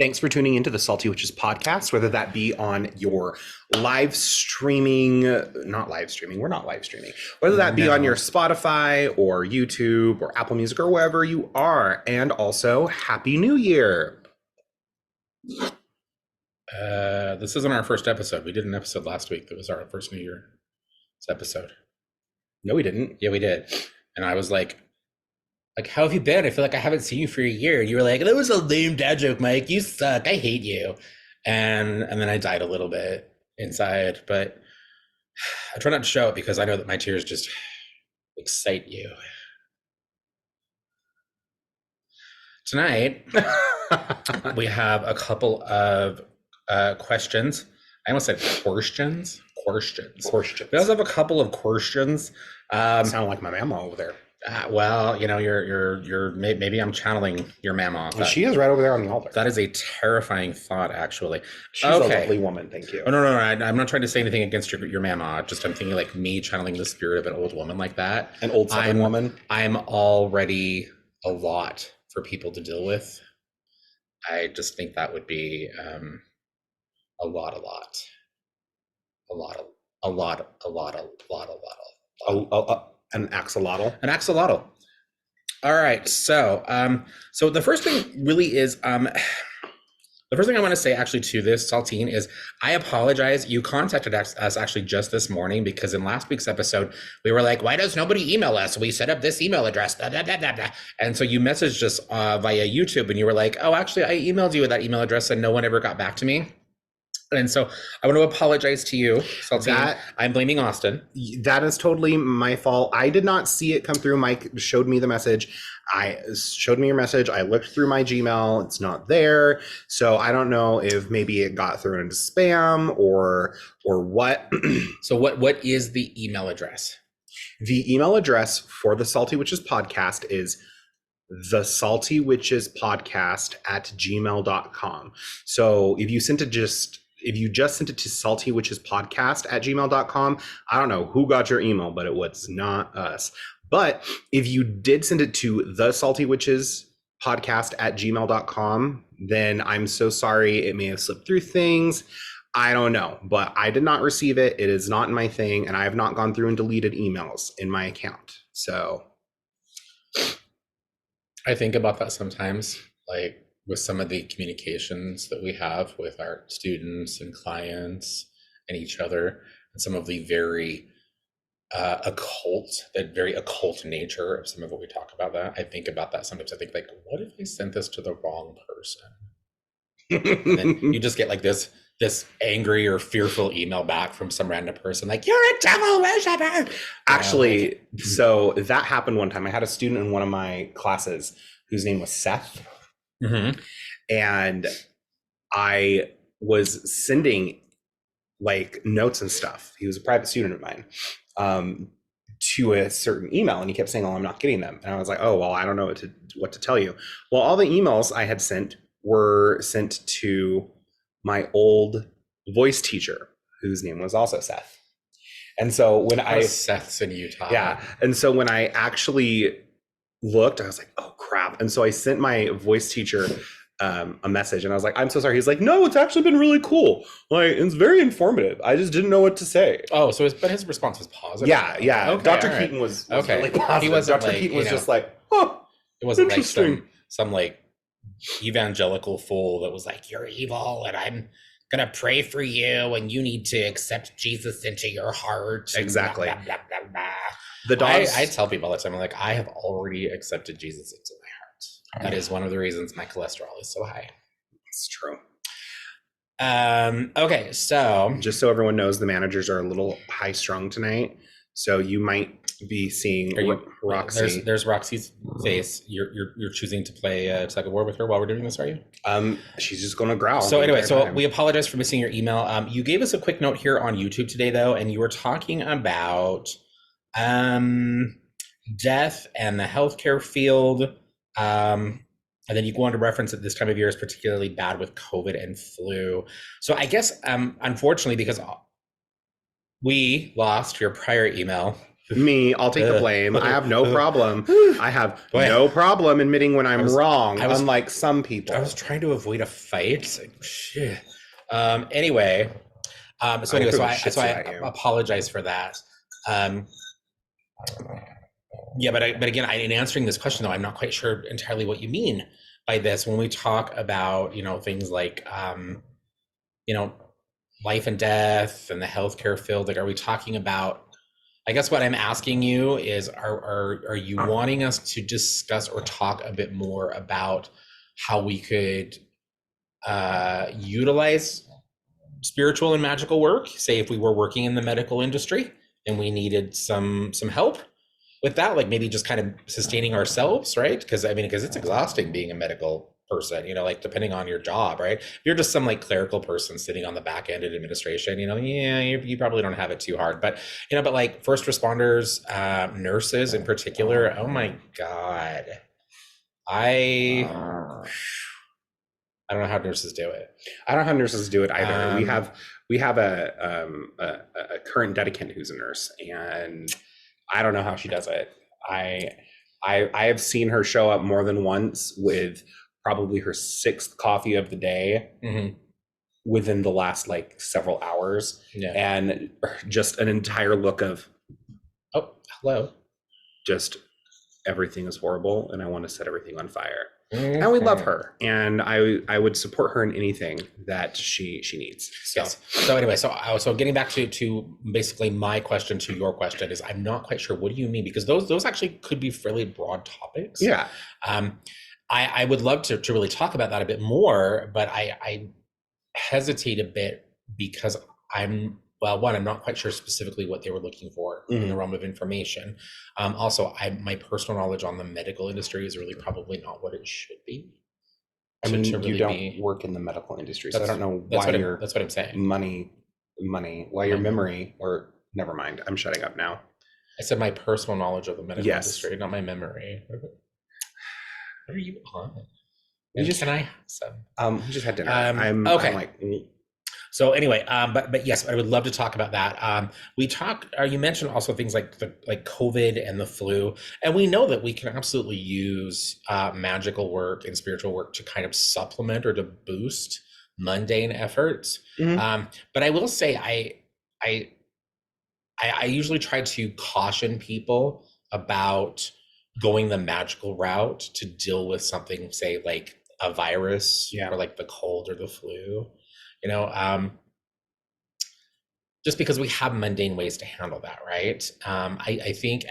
Thanks for tuning into the Salty Witches podcast, whether that be on your live streaming, not live streaming, we're not live streaming, whether that be on your Spotify or YouTube or Apple Music or wherever you are. And also, Happy New Year. This isn't our first episode. We did an episode last week that was our first New Year's episode. No, we didn't. Yeah, we did. And I was like, how have you been? I feel like I haven't seen you for a year. You were like, that was a lame dad joke, Mike. You suck. I hate you. And then I died a little bit inside, but I try not to show it because I know that my tears just excite you. Tonight, we have a couple of questions. I almost said questions. We also have a couple of questions. Sound like my mama over there. Well, you know, you're maybe I'm channeling your mama. She is right over there on the altar. That is a terrifying thought, actually. She's a lovely woman. Thank you. Oh, no. I'm not trying to say anything against your mama. Just I'm thinking like me channeling the spirit of an old woman like that. An old Southern woman. I'm already a lot for people to deal with. I just think that would be a lot. An axolotl. An axolotl. All right. So the first thing really is the first thing I want to say actually to this, Saltine, is I apologize. You contacted us actually just this morning because in last week's episode, we were like, why does nobody email us? We set up this email address, blah, blah, blah, blah, blah. And so you messaged us via YouTube and you were like, oh, actually, I emailed you with that email address and no one ever got back to me. And so I want to apologize to you, Saltine. I'm blaming Austin. That is totally my fault. I did not see it come through. Mike showed me the message. Showed me your message. I looked through my Gmail. It's not there. So I don't know if maybe it got thrown into spam or what. So what is the email address? The email address for the Salty Witches podcast is thesaltywitchespodcast@gmail.com. So if you just sent it to saltywitchespodcast@gmail.com, I don't know who got your email, but it was not us. But if you did send it to thesaltywitchespodcast@gmail.com, then I'm so sorry. It may have slipped through things. I don't know, but I did not receive it. It is not in my thing, and I have not gone through and deleted emails in my account. So I think about that sometimes, like with some of the communications that we have with our students and clients and each other, and some of the very very occult nature of some of what we talk about. That I think about that sometimes. I think like, what if I sent this to the wrong person? And then you just get like this angry or fearful email back from some random person like, you're a devil worshiper. Actually, so that happened one time. I had a student in one of my classes whose name was Seth. Mm-hmm. And I was sending like notes and stuff. He was a private student of mine, to a certain email, and he kept saying, oh, I'm not getting them. And I was like, oh, well, I don't know what to tell you. Well, all the emails I had sent were sent to my old voice teacher, whose name was also Seth. And so when Seth's in Utah. Yeah. And so when I actually looked, I was like, oh crap. And so I sent my voice teacher a message and I was like, I'm so sorry. He's like, no, it's actually been really cool. Like, it's very informative. I just didn't know what to say. Oh, so but his response was positive. Yeah. Okay, Dr. Keaton was okay. Really positive. He wasn't Dr. like, Keaton was just like, oh, it wasn't like some like evangelical fool that was like, you're evil and I'm gonna pray for you and you need to accept Jesus into your heart. Exactly. Blah, blah, blah, blah. The dogs. I tell people all the time, I'm like, I have already accepted Jesus into my heart. That is one of the reasons my cholesterol is so high. It's true. Okay, so just so everyone knows, the managers are a little high strung tonight. So you might be seeing Roxy. There's Roxy's face. You're choosing to play tug of war with her while we're doing this, are you? She's just gonna growl. So anyway, we apologize for missing your email. You gave us a quick note here on YouTube today, though, and you were talking about death and the healthcare field. And then you go on to reference that this time of year is particularly bad with COVID and flu. So I guess, unfortunately, because we lost your prior email, Me, I'll take the blame. I have no problem. I have Boy, no problem admitting when I'm wrong, I was- unlike some people. I was trying to avoid a fight. Like, shit. Anyway, so I anyway, threw so the I shit so I at you. apologize for that. Yeah, but again, in answering this question though, I'm not quite sure entirely what you mean by this when we talk about things like life and death and the healthcare field. Like, are we talking about? I guess what I'm asking you is, are you wanting us to discuss or talk a bit more about how we could utilize spiritual and magical work? Say if we were working in the medical industry and we needed some help with that, like maybe just kind of sustaining ourselves, right? Because it's exhausting being a medical person, like depending on your job, right? If you're just some like clerical person sitting on the back end in administration, yeah, you probably don't have it too hard. But but like first responders, nurses in particular, oh my God, I don't know how nurses do it. I don't know how nurses do it either. We have a current dedicant who's a nurse, and I don't know how she does it. I have seen her show up more than once with probably her 6th coffee of the day within the last like several hours, and just an entire look of, oh, hello, just everything is horrible, and I want to set everything on fire. And we love her, and I would support her in anything that she needs. So. Yes. So anyway, so getting back to basically my question to your question is, I'm not quite sure, what do you mean? Because those actually could be fairly broad topics. Yeah. I would love to really talk about that a bit more, but I hesitate a bit because I'm not quite sure specifically what they were looking for in the realm of information. Also, my personal knowledge on the medical industry is really probably not what it should be. I mean, you don't work in the medical industry, so I don't know why that's what I'm saying. Money, why your memory, or never mind, I'm shutting up now. I said my personal knowledge of the medical industry, not my memory. What are you on? Can I have some? We just had dinner. Okay. I'm like, so anyway, but yes, I would love to talk about that. You mentioned also things like COVID and the flu, and we know that we can absolutely use magical work and spiritual work to kind of supplement or to boost mundane efforts. But I will say, I usually try to caution people about going the magical route to deal with something, say like a virus or like the cold or the flu. Just because we have mundane ways to handle that, right? I think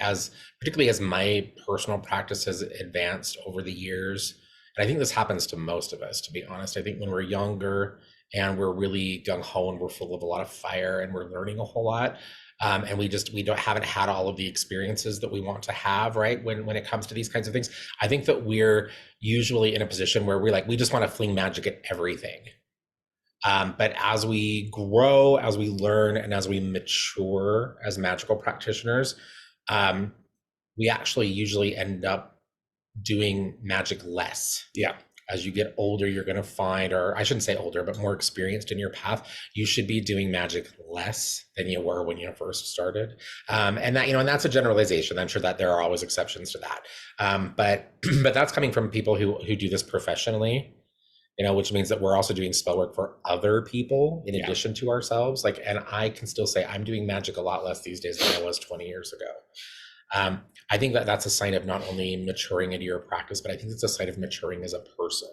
particularly as my personal practice has advanced over the years, and I think this happens to most of us, to be honest. I think when we're younger and we're really gung-ho and we're full of a lot of fire and we're learning a whole lot, and we haven't had all of the experiences that we want to have, right? When it comes to these kinds of things, I think that we're usually in a position where we just want to fling magic at everything. But as we grow, as we learn, and as we mature as magical practitioners, we actually usually end up doing magic less. Yeah. As you get older, you're going to find, or I shouldn't say older, but more experienced in your path, you should be doing magic less than you were when you first started. And that, and that's a generalization. I'm sure that there are always exceptions to that. But that's coming from people who do this professionally, which means that we're also doing spell work for other people in addition to ourselves. And I can still say I'm doing magic a lot less these days than I was 20 years ago. I think that that's a sign of not only maturing into your practice, but I think it's a sign of maturing as a person.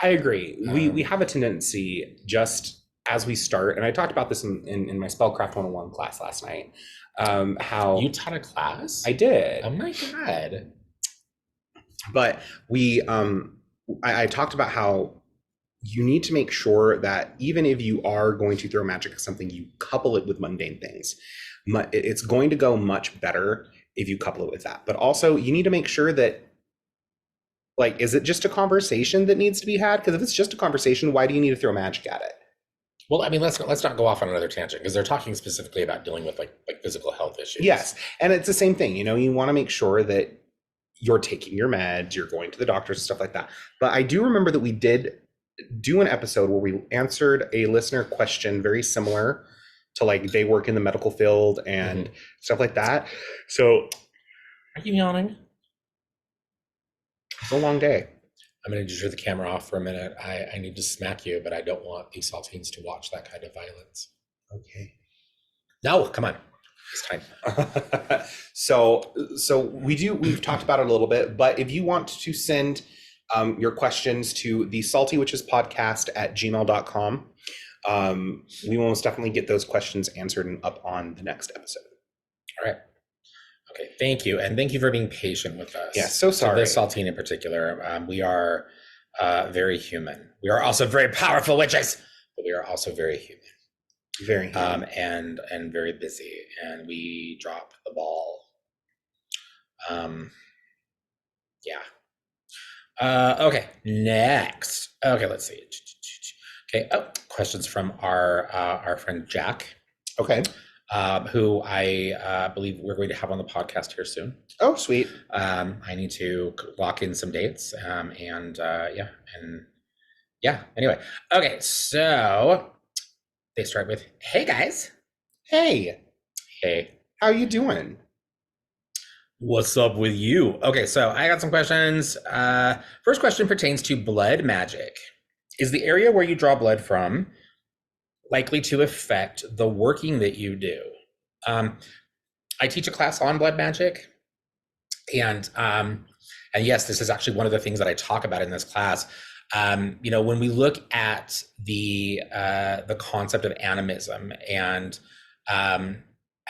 I agree. We have a tendency, just as we start, and I talked about this in my Spellcraft 101 class last night, how... You taught a class? I did. Oh my God. But I talked about how you need to make sure that even if you are going to throw magic at something, you couple it with mundane things. It's going to go much better if you couple it with that. But also, you need to make sure that, is it just a conversation that needs to be had? Because if it's just a conversation, why do you need to throw magic at it? Well, let's not go off on another tangent, because they're talking specifically about dealing with like physical health issues. Yes, and it's the same thing. You want to make sure that you're taking your meds, you're going to the doctors and stuff like that. But I do remember that we did do an episode where we answered a listener question very similar to like, they work in the medical field and stuff like that. So Are you yawning? it's a long day. I'm going to just turn the camera off for a minute. I need to smack you, but I don't want these saltines to watch that kind of violence. Okay. No, come on. It's time. So we've talked about it a little bit, but if you want to send your questions to the salty witches podcast at gmail.com, we will most definitely get those questions answered and up on the next episode. All right. Okay, thank you. And thank you for being patient with us. Yeah, so sorry. So this saltine in particular, we are very human. We are also very powerful witches, but we are also very human. Very human. And very busy. And we drop the ball. Yeah. Okay, next. Okay, let's see. Okay, questions from our friend Jack. Okay. Who I believe we're going to have on the podcast here soon. Oh, sweet. I need to lock in some dates. Anyway. Okay, so they start with, "Hey guys." Hey. Hey. How you doing? What's up with you? Okay, so I got some questions. First question pertains to blood magic. Is the area where you draw blood from likely to affect the working that you do? I teach a class on blood magic, and yes, this is actually one of the things that I talk about in this class. When we look at the concept of animism, and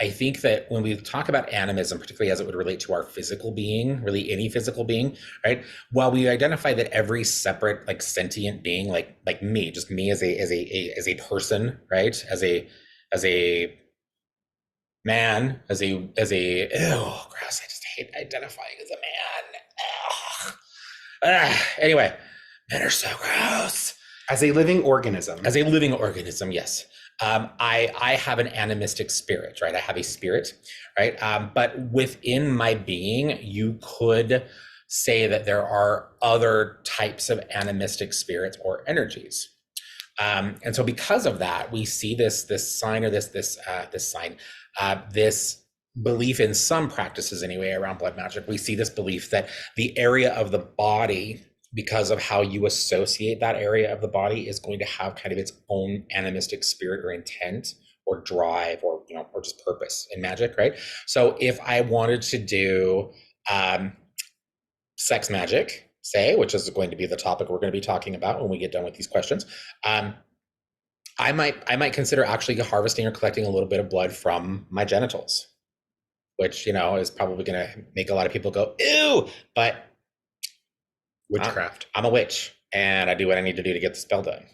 I think that when we talk about animism, particularly as it would relate to our physical being, really any physical being, right? While we identify that every separate, like, sentient being, like me, just me as a person, right? As a man, as a ew, gross! I just hate identifying as a man. Anyway, men are so gross. As a living organism. As a living organism, yes. I have an animistic spirit, right? I have a spirit, right? But within my being, you could say that there are other types of animistic spirits or energies. And so because of that, we see this belief in some practices anyway around blood magic. We see this belief that the area of the body, because of how you associate that area of the body, is going to have kind of its own animistic spirit or intent or drive or just purpose in magic, right? So if I wanted to do sex magic, say, which is going to be the topic we're going to be talking about when we get done with these questions, I might consider actually harvesting or collecting a little bit of blood from my genitals, which is probably going to make a lot of people go ew, but witchcraft. I'm a witch, and I do what I need to do to get the spell done.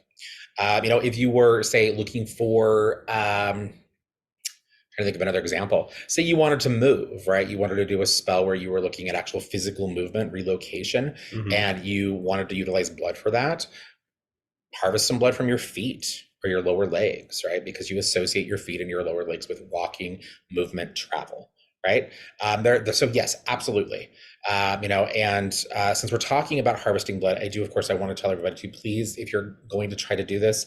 If you were, say, looking for, trying to think of another example. Say you wanted to move, right? You wanted to do a spell where you were looking at actual physical movement, relocation, and you wanted to utilize blood for that. Harvest some blood from your feet or your lower legs, right? Because you associate your feet and your lower legs with walking, movement, travel, right? So yes, absolutely. Since we're talking about harvesting blood, I want to tell everybody to please, if you're going to try to do this,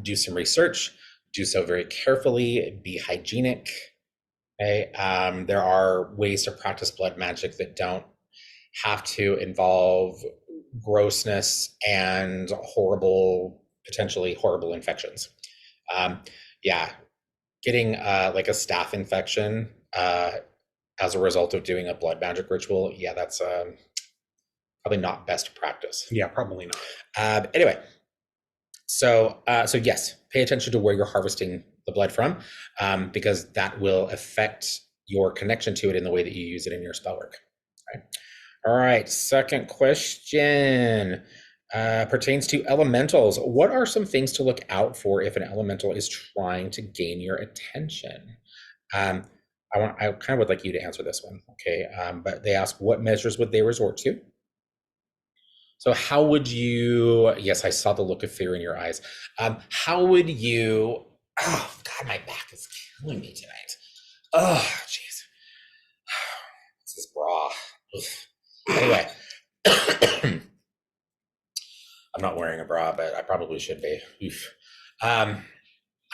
do some research, do so very carefully, be hygienic. Okay. There are ways to practice blood magic that don't have to involve grossness and potentially horrible infections. Getting like a staph infection as a result of doing a blood magic ritual, that's probably not best practice. Yeah, probably not. Anyway, so yes, pay attention to where you're harvesting the blood from, because that will affect your connection to it in the way that you use it in your spell work. All right, second question pertains to elementals. What are some things to look out for if an elemental is trying to gain your attention? I kind of would like you to answer this one, okay? But they ask, what measures would they resort to? So how would you, yes, I saw the look of fear in your eyes. How would you, oh God, my back is killing me tonight. Oh, jeez. This is bra. Anyway, I'm not wearing a bra, but I probably should be.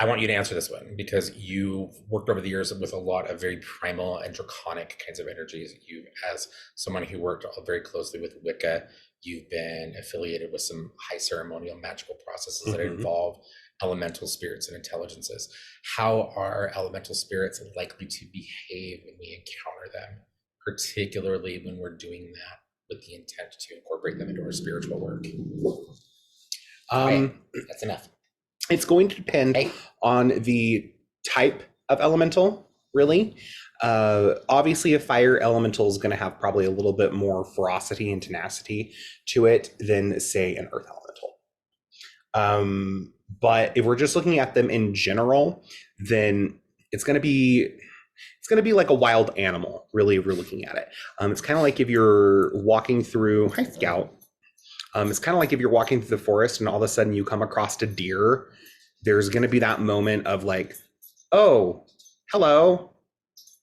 I want you to answer this one because you've worked over the years with a lot of very primal and draconic kinds of energies. You, as someone who worked very closely with Wicca, you've been affiliated with some high ceremonial magical processes that involve elemental spirits and intelligences. How are elemental spirits likely to behave when we encounter them, particularly when we're doing that with the intent to incorporate them into our spiritual work? That's enough. It's going to depend on the type of elemental, really. Obviously, a fire elemental is going to have probably a little bit more ferocity and tenacity to it than, say, an earth elemental. But if we're just looking at them in general, then it's going to be like a wild animal, really, if we're looking at it. It's kind of like if you're walking through, hi Scout. It's kind of like if you're walking through the forest and all of a sudden you come across a deer, there's going to be that moment of like, oh, hello.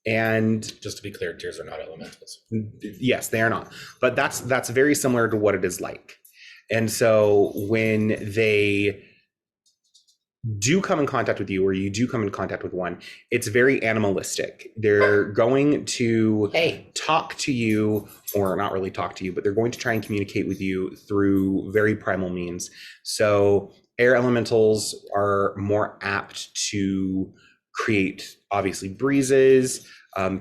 And just to be clear, deers are not elementals. Yes, they are not. But that's very similar to what it is like. And so when they do come in contact with you, or you do come in contact with one, it's very animalistic. They're going to talk to you, or not really talk to you, but they're going to try and communicate with you through very primal means. So air elementals are more apt to create, obviously, breezes,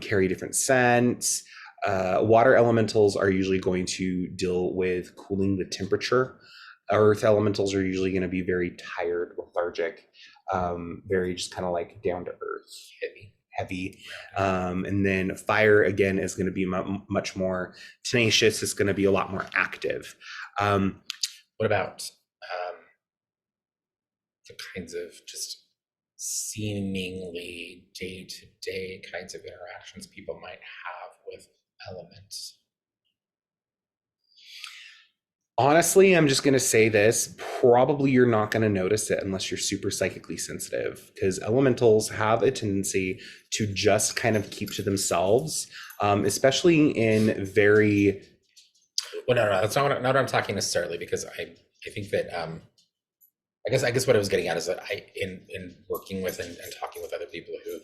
carry different scents. Water elementals are usually going to deal with cooling the temperature. Earth elementals are usually going to be very tired, lethargic, very just kind of like down to earth, heavy. And then fire, again, is going to be much more tenacious. It's going to be a lot more active. What about the kinds of just seemingly day-to-day kinds of interactions people might have with elements? Honestly, I'm just going to say this. Probably you're not going to notice it unless you're super psychically sensitive, because elementals have a tendency to just kind of keep to themselves, especially in very... Well, no, that's not what I'm talking necessarily, because I think that... I guess what I was getting at is that in working with and talking with other people who've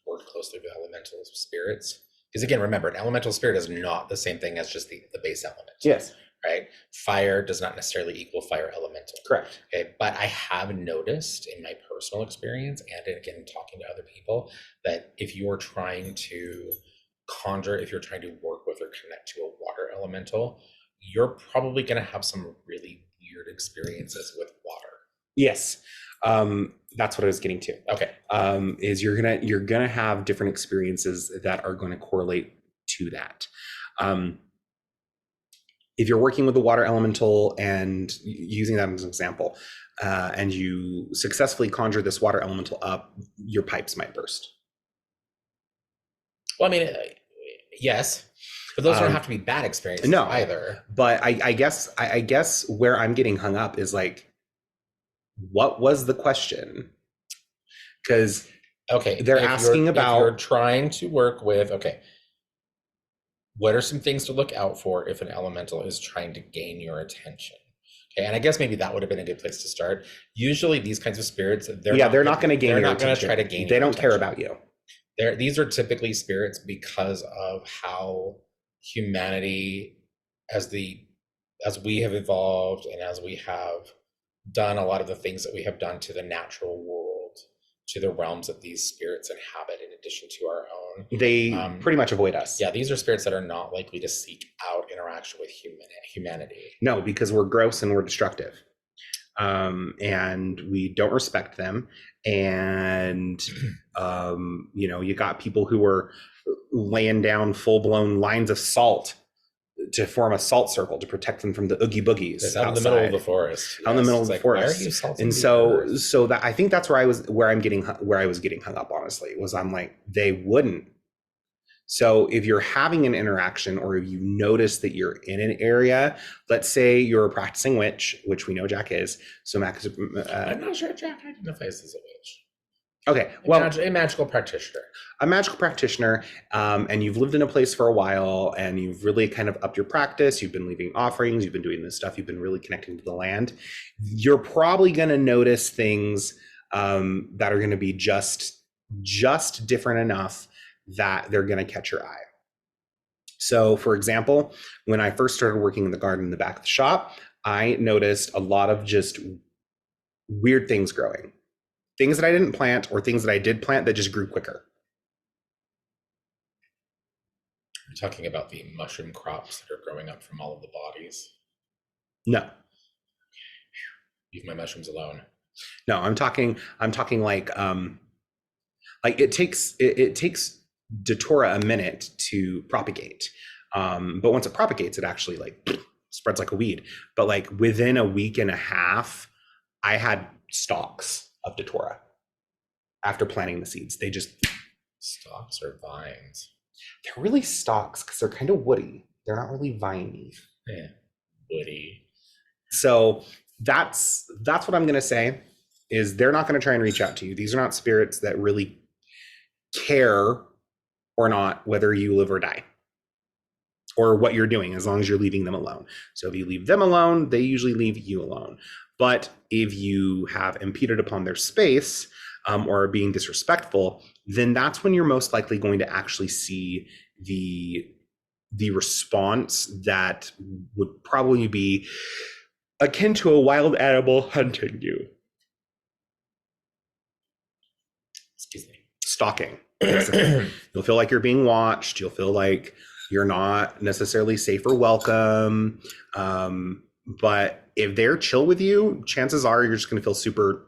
worked closely with elemental spirits, because again, remember, an elemental spirit is not the same thing as just the base element. Yes. Right? Fire does not necessarily equal fire elemental. Correct. Okay. But I have noticed in my personal experience, and again, talking to other people, that if you're trying to conjure, if you're trying to work with or connect to a water elemental, you're probably going to have some really weird experiences with water. Yes. That's what I was getting to. Okay. Is you're gonna have different experiences that are going to correlate to that. If you're working with the water elemental and using that as an example, and you successfully conjure this water elemental up, your pipes might burst. Well, I mean, yes, but those don't have to be bad experiences either. But I guess where I'm getting hung up is like, what was the question? Because they're asking about... If you're trying to work with, what are some things to look out for if an elemental is trying to gain your attention? Okay, and I guess maybe that would have been a good place to start. Usually these kinds of spirits, they're not going to gain your attention. They're not going to try to gain. They don't care about you. These are typically spirits because of how humanity, as we have evolved and as we have done a lot of the things that we have done to the natural world, to the realms that these spirits inhabit in addition to our own. They pretty much avoid us. Yeah, these are spirits that are not likely to seek out interaction with humanity. No, because we're gross and we're destructive. And we don't respect them. And, you got people who are laying down full-blown lines of salt to form a salt circle to protect them from the oogie boogies out in the middle of the forest. Out in the middle of the forest. Why are you salting? And so that, I think that's where I was getting hung up, honestly, was I'm like, they wouldn't. So if you're having an interaction, or if you notice that you're in an area, let's say you're a practicing witch, which we know Jack is. So Mac is, I'm not sure Jack identifies as a witch. Okay, well, a magical practitioner. A magical practitioner, and you've lived in a place for a while, and you've really kind of upped your practice. You've been leaving offerings. You've been doing this stuff. You've been really connecting to the land. You're probably going to notice things that are going to be just different enough that they're going to catch your eye. So, for example, when I first started working in the garden in the back of the shop, I noticed a lot of just weird things growing. Things that I didn't plant or things that I did plant that just grew quicker. You're talking about the mushroom crops that are growing up from all of the bodies. No. Leave my mushrooms alone. No, I'm talking like it takes Datura a minute to propagate. But once it propagates, it actually like spreads like a weed. But like within a week and a half, I had stalks of Datura after planting the seeds. They just stalks or vines. They're really stalks because they're kind of woody. They're not really viney. Yeah, woody. So that's what I'm going to say is they're not going to try and reach out to you. These are not spirits that really care or not whether you live or die or what you're doing, as long as you're leaving them alone. So if you leave them alone, they usually leave you alone. But if you have impeded upon their space or are being disrespectful, then that's when you're most likely going to actually see the response that would probably be akin to a wild animal hunting you. Excuse me. Stalking. You'll feel like you're being watched. You'll feel like you're not necessarily safe or welcome. But if they're chill with you, chances are you're just going to feel super,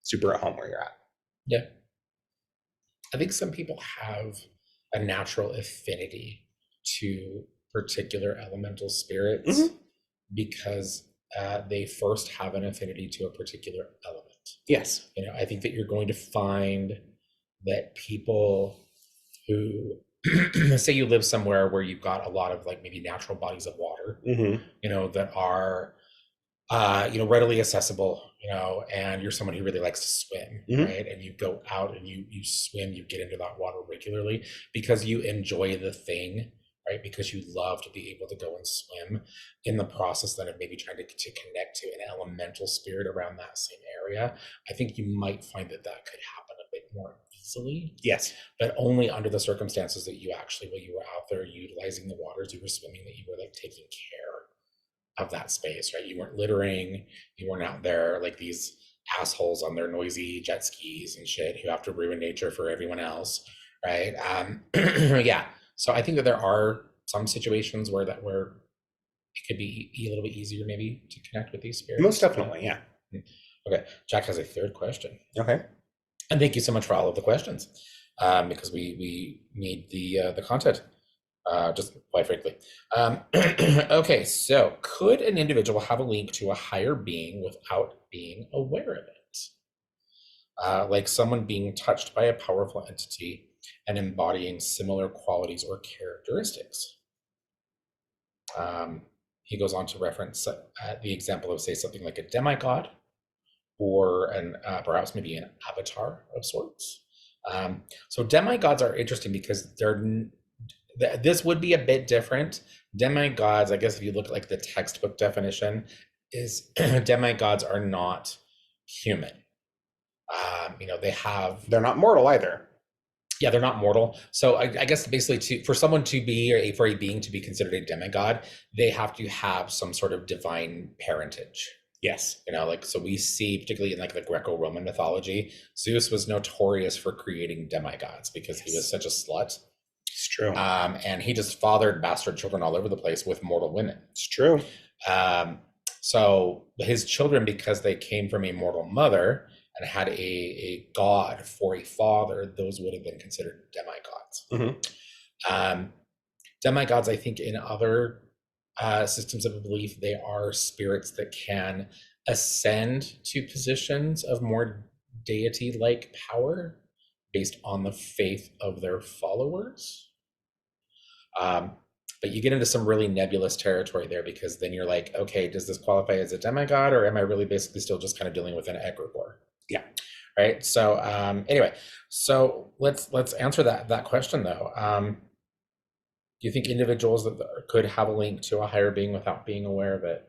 super at home where you're at. Yeah. I think some people have a natural affinity to particular elemental spirits because they first have an affinity to a particular element. Yes. You know, I think that you're going to find that people who say you live somewhere where you've got a lot of like maybe natural bodies of water, you know, that are you know, readily accessible, you know, and you're someone who really likes to swim, right? And you go out and you swim, you get into that water regularly because you enjoy the thing, right? Because you love to be able to go and swim. In the process then of maybe trying to connect to an elemental spirit around that same area, I think you might find that that could happen a bit more easily. Yes. But only under the circumstances that you actually, while you were out there utilizing the waters, you were swimming, that you were like taking care of that space, right? You weren't littering, you weren't out there like these assholes on their noisy jet skis and shit who have to ruin nature for everyone else, right? Yeah. So I think that there are some situations where it could be a little bit easier maybe to connect with these spirits. Most definitely, yeah. Okay, Jack has a third question. Okay. And thank you so much for all of the questions, because we need the content. Just quite frankly. Okay, so could an individual have a link to a higher being without being aware of it? Like someone being touched by a powerful entity and embodying similar qualities or characteristics. He goes on to reference the example of, say, something like a demigod or perhaps maybe an avatar of sorts. So demigods are interesting because this would be a bit different. Demigods, I guess if you look at like the textbook definition, is demigods are not human. You know, they're not mortal either. Yeah, they're not mortal. So I guess basically for someone to be, or for a being to be considered a demigod, they have to have some sort of divine parentage. Yes. You know, like, so we see, particularly in like the Greco-Roman mythology, Zeus was notorious for creating demigods because he was such a slut. It's true. And he just fathered bastard children all over the place with mortal women. It's true. So his children, because they came from a mortal mother and had a god for a father, those would have been considered demigods. Demigods, I think, in other systems of belief, they are spirits that can ascend to positions of more deity-like power based on the faith of their followers. But you get into some really nebulous territory there, because then you're like, okay, does this qualify as a demigod, or am I really basically still just kind of dealing with an egregore? Yeah. Right. So anyway, so let's answer that question though. Do you think individuals that could have a link to a higher being without being aware of it?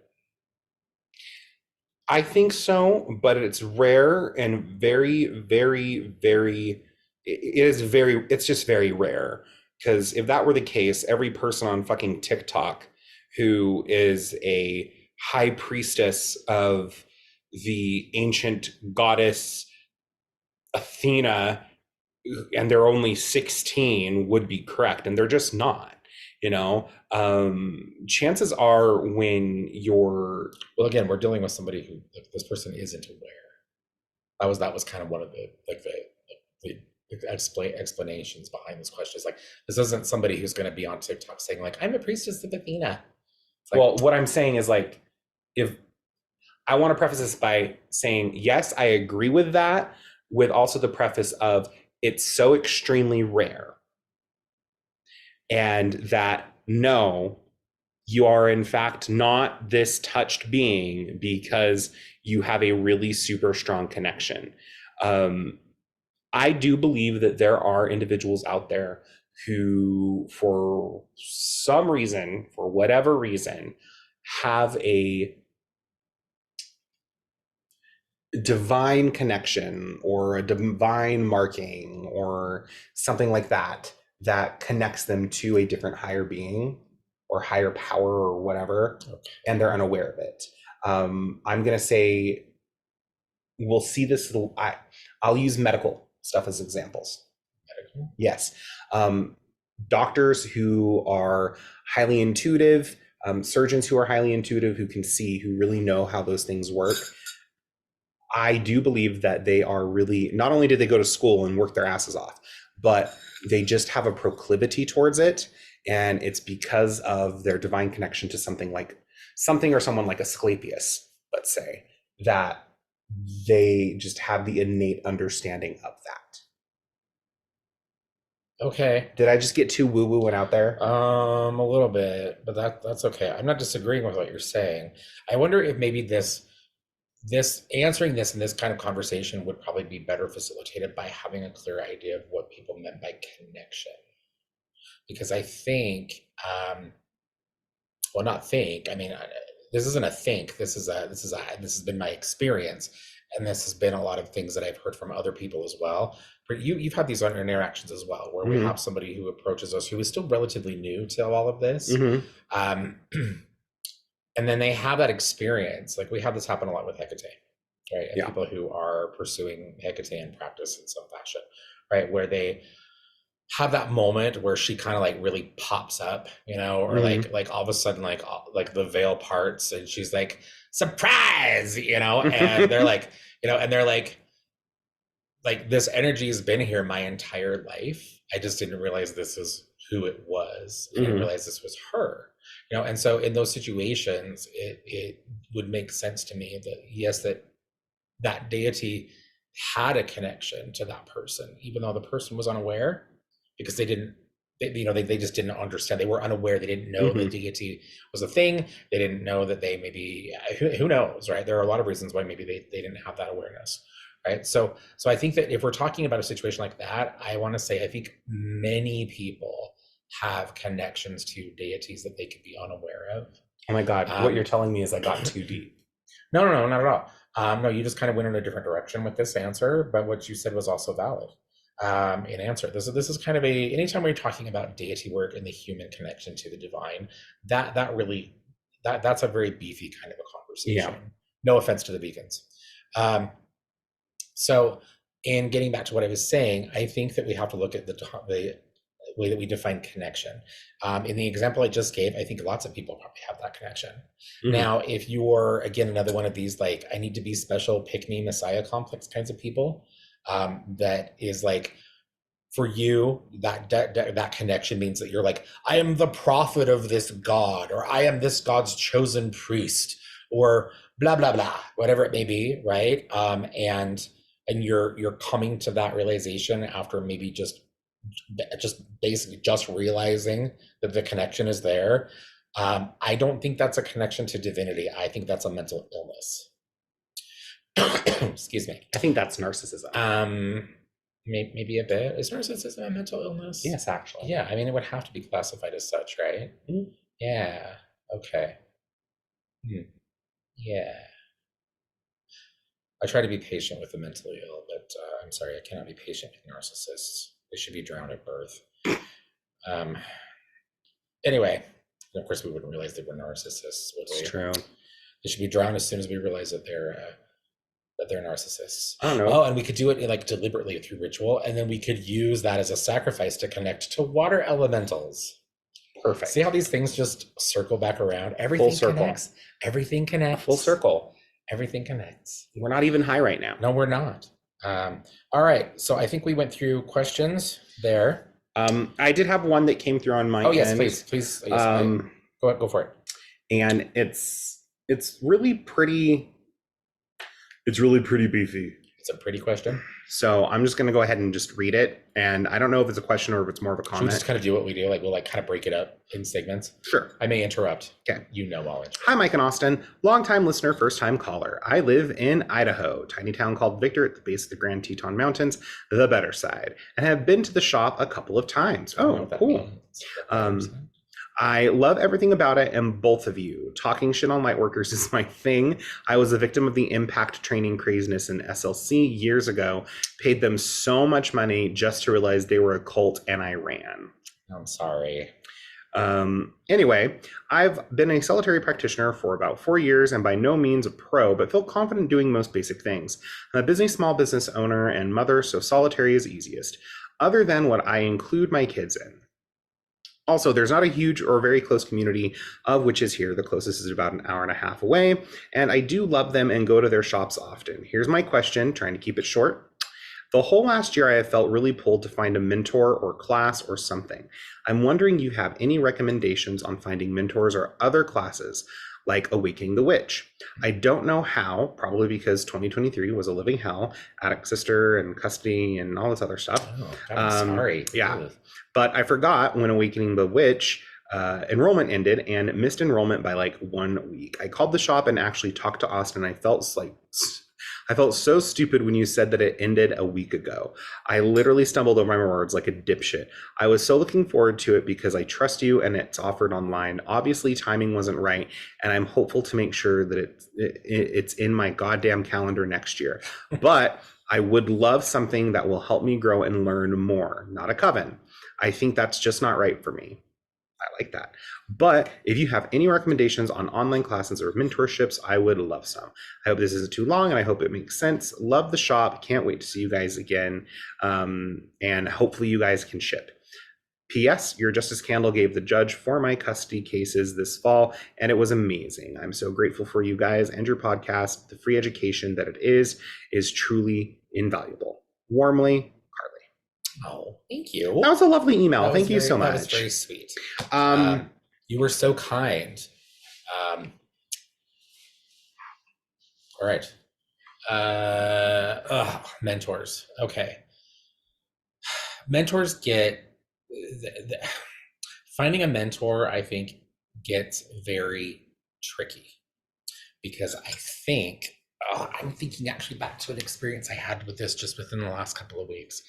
I think so, but it's rare and very, very, very, it's just very rare. Because if that were the case, every person on fucking TikTok who is a high priestess of the ancient goddess Athena, and they're only 16, would be correct, and they're just not. Chances are when you're Well, again, we're dealing with somebody who, like, this person isn't aware. That was kind of one of the like the explanations behind this question. Is like, this isn't somebody who's going to be on TikTok saying like, I'm a priestess of Athena. It's like, well, what I'm saying is, like, if I want to preface this by saying, yes, I agree with that, with also the preface of it's so extremely rare, and that no, you are in fact not this touched being because you have a really super strong connection. Um, I do believe that there are individuals out there who, for some reason, for whatever reason, have a divine connection or a divine marking or something like that that connects them to a different higher being or higher power or whatever, and they're unaware of it. I'm going to say we'll see this. I'll use medical stuff as examples. medical? Yes. Doctors who are highly intuitive, surgeons who are highly intuitive, who can see, who really know how those things work. I do believe that they are really, not only did they go to school and work their asses off, but they just have a proclivity towards it. And it's because of their divine connection to something or someone like Asclepius, let's say, that they just have the innate understanding of that. Okay. Did I just get too woo-woo and out there? A little bit, but that's okay. I'm not disagreeing with what you're saying. I wonder if maybe this answering this in this kind of conversation would probably be better facilitated by having a clear idea of what people meant by connection. Because I think, well, not think. I mean, this isn't a think. This has been my experience, and this has been a lot of things that I've heard from other people as well. But you've had these interactions as well, where we have somebody who approaches us who is still relatively new to all of this, and then they have that experience. Like, we have this happen a lot with Hecate, right? And people who are pursuing Hecatean practice in some fashion, right, where they have that moment where she kind of like really pops up, or like all of a sudden, like the veil parts and she's like, surprise, and they're like, and they're like, this energy has been here my entire life. I just didn't realize this is who it was. I didn't realize this was her, and so in those situations, it would make sense to me that, yes, that deity had a connection to that person, even though the person was unaware, because they just didn't understand. They were unaware. They didn't know that deity was a thing. They didn't know that they maybe, who knows, right? There are a lot of reasons why maybe they didn't have that awareness, right? So I think that if we're talking about a situation like that, I want to say, I think many people have connections to deities that they could be unaware of. Oh my God, what you're telling me is I got too deep. No, not at all. No, you just kind of went in a different direction with this answer, but what you said was also valid. In answer, this is kind of anytime we're talking about deity work and the human connection to the divine, that's a very beefy kind of a conversation. Yeah. No offense to the vegans. So in getting back to what I was saying, I think that we have to look at the way that we define connection. In the example I just gave, I think lots of people probably have that connection. Now, if you're, again, another one of these, like, I need to be special, pick me, Messiah complex kinds of people, that is like, for you, that connection means that you're like, I am the prophet of this god, or I am this god's chosen priest, or blah, blah, blah, whatever it may be, right? And you're coming to that realization after maybe just basically just realizing that the connection is there. I don't think that's a connection to divinity. I think that's a mental illness. Excuse me. I think that's narcissism. Maybe a bit. Is narcissism a mental illness? Yes, actually. Yeah, I mean, it would have to be classified as such, right? Yeah. Okay. Yeah. I try to be patient with the mentally ill, but I'm sorry, I cannot be patient with narcissists. They should be drowned at birth. Um, anyway, of course, we wouldn't realize they were narcissists, would we? It's true. They should be drowned as soon as we realize that they're narcissists. I don't know. Oh, and we could do it like deliberately through ritual, and then we could use that as a sacrifice to connect to water elementals. Perfect. See how these things just circle back around? Everything Full circle. connects. Everything connects. Full circle. Everything connects. We're not even high right now. No, we're not. All right. So I think we went through questions there. I did have one that came through on my Oh, yes, end. please. Yes, go for it. And it's really pretty. It's really pretty beefy. It's a pretty question. So I'm just going to go ahead and just read it. And I don't know if it's a question or if it's more of a comment. Should we just kind of do what we do? Like, we'll like kind of break it up in segments. Sure. I may interrupt. Okay. You know knowledge. Hi, Mike and Austin. Longtime listener, first-time caller. I live in Idaho, tiny town called Victor at the base of the Grand Teton Mountains, the better side, and have been to the shop a couple of times. Oh, cool. I love everything about it and both of you. Talking shit on light workers is my thing. I was a victim of the impact training craziness in SLC years ago. Paid them so much money just to realize they were a cult and I ran. I'm sorry. Anyway, I've been a solitary practitioner for about 4 years and by no means a pro, but feel confident doing most basic things. I'm a busy small business owner and mother, so solitary is easiest, other than what I include my kids in. Also, there's not a huge or very close community of witches here. The closest is about an hour and a half away, and I do love them and go to their shops often. Here's my question, trying to keep it short. The whole last year I have felt really pulled to find a mentor or class or something. I'm wondering you have any recommendations on finding mentors or other classes, like Awakening the Witch. I don't know how, probably because 2023 was a living hell, addict sister and custody and all this other stuff. Oh, God, I'm sorry. Yeah. Ugh. But I forgot when Awakening the Witch enrollment ended and missed enrollment by like 1 week. I called the shop and actually talked to Austin. I felt so stupid when you said that it ended a week ago. I literally stumbled over my words like a dipshit. I was so looking forward to it because I trust you and it's offered online. Obviously, timing wasn't right, and I'm hopeful to make sure that it's in my goddamn calendar next year. But I would love something that will help me grow and learn more, not a coven. I think that's just not right for me. I like that. But if you have any recommendations on online classes or mentorships, I would love some. I hope this isn't too long and I hope it makes sense. Love the shop. Can't wait to see you guys again. And hopefully you guys can ship. P.S. Your Justice Candle gave the judge for my custody cases this fall, and it was amazing. I'm so grateful for you guys and your podcast. The free education that it is truly invaluable. Warmly, Oh, thank you. that was a lovely email. Thank you so much. That was very sweet. Um, You were so kind. All right. Mentors. Okay. Mentors get finding a mentor, I think, gets very tricky because I think I'm thinking actually back to an experience I had with this just within the last couple of weeks.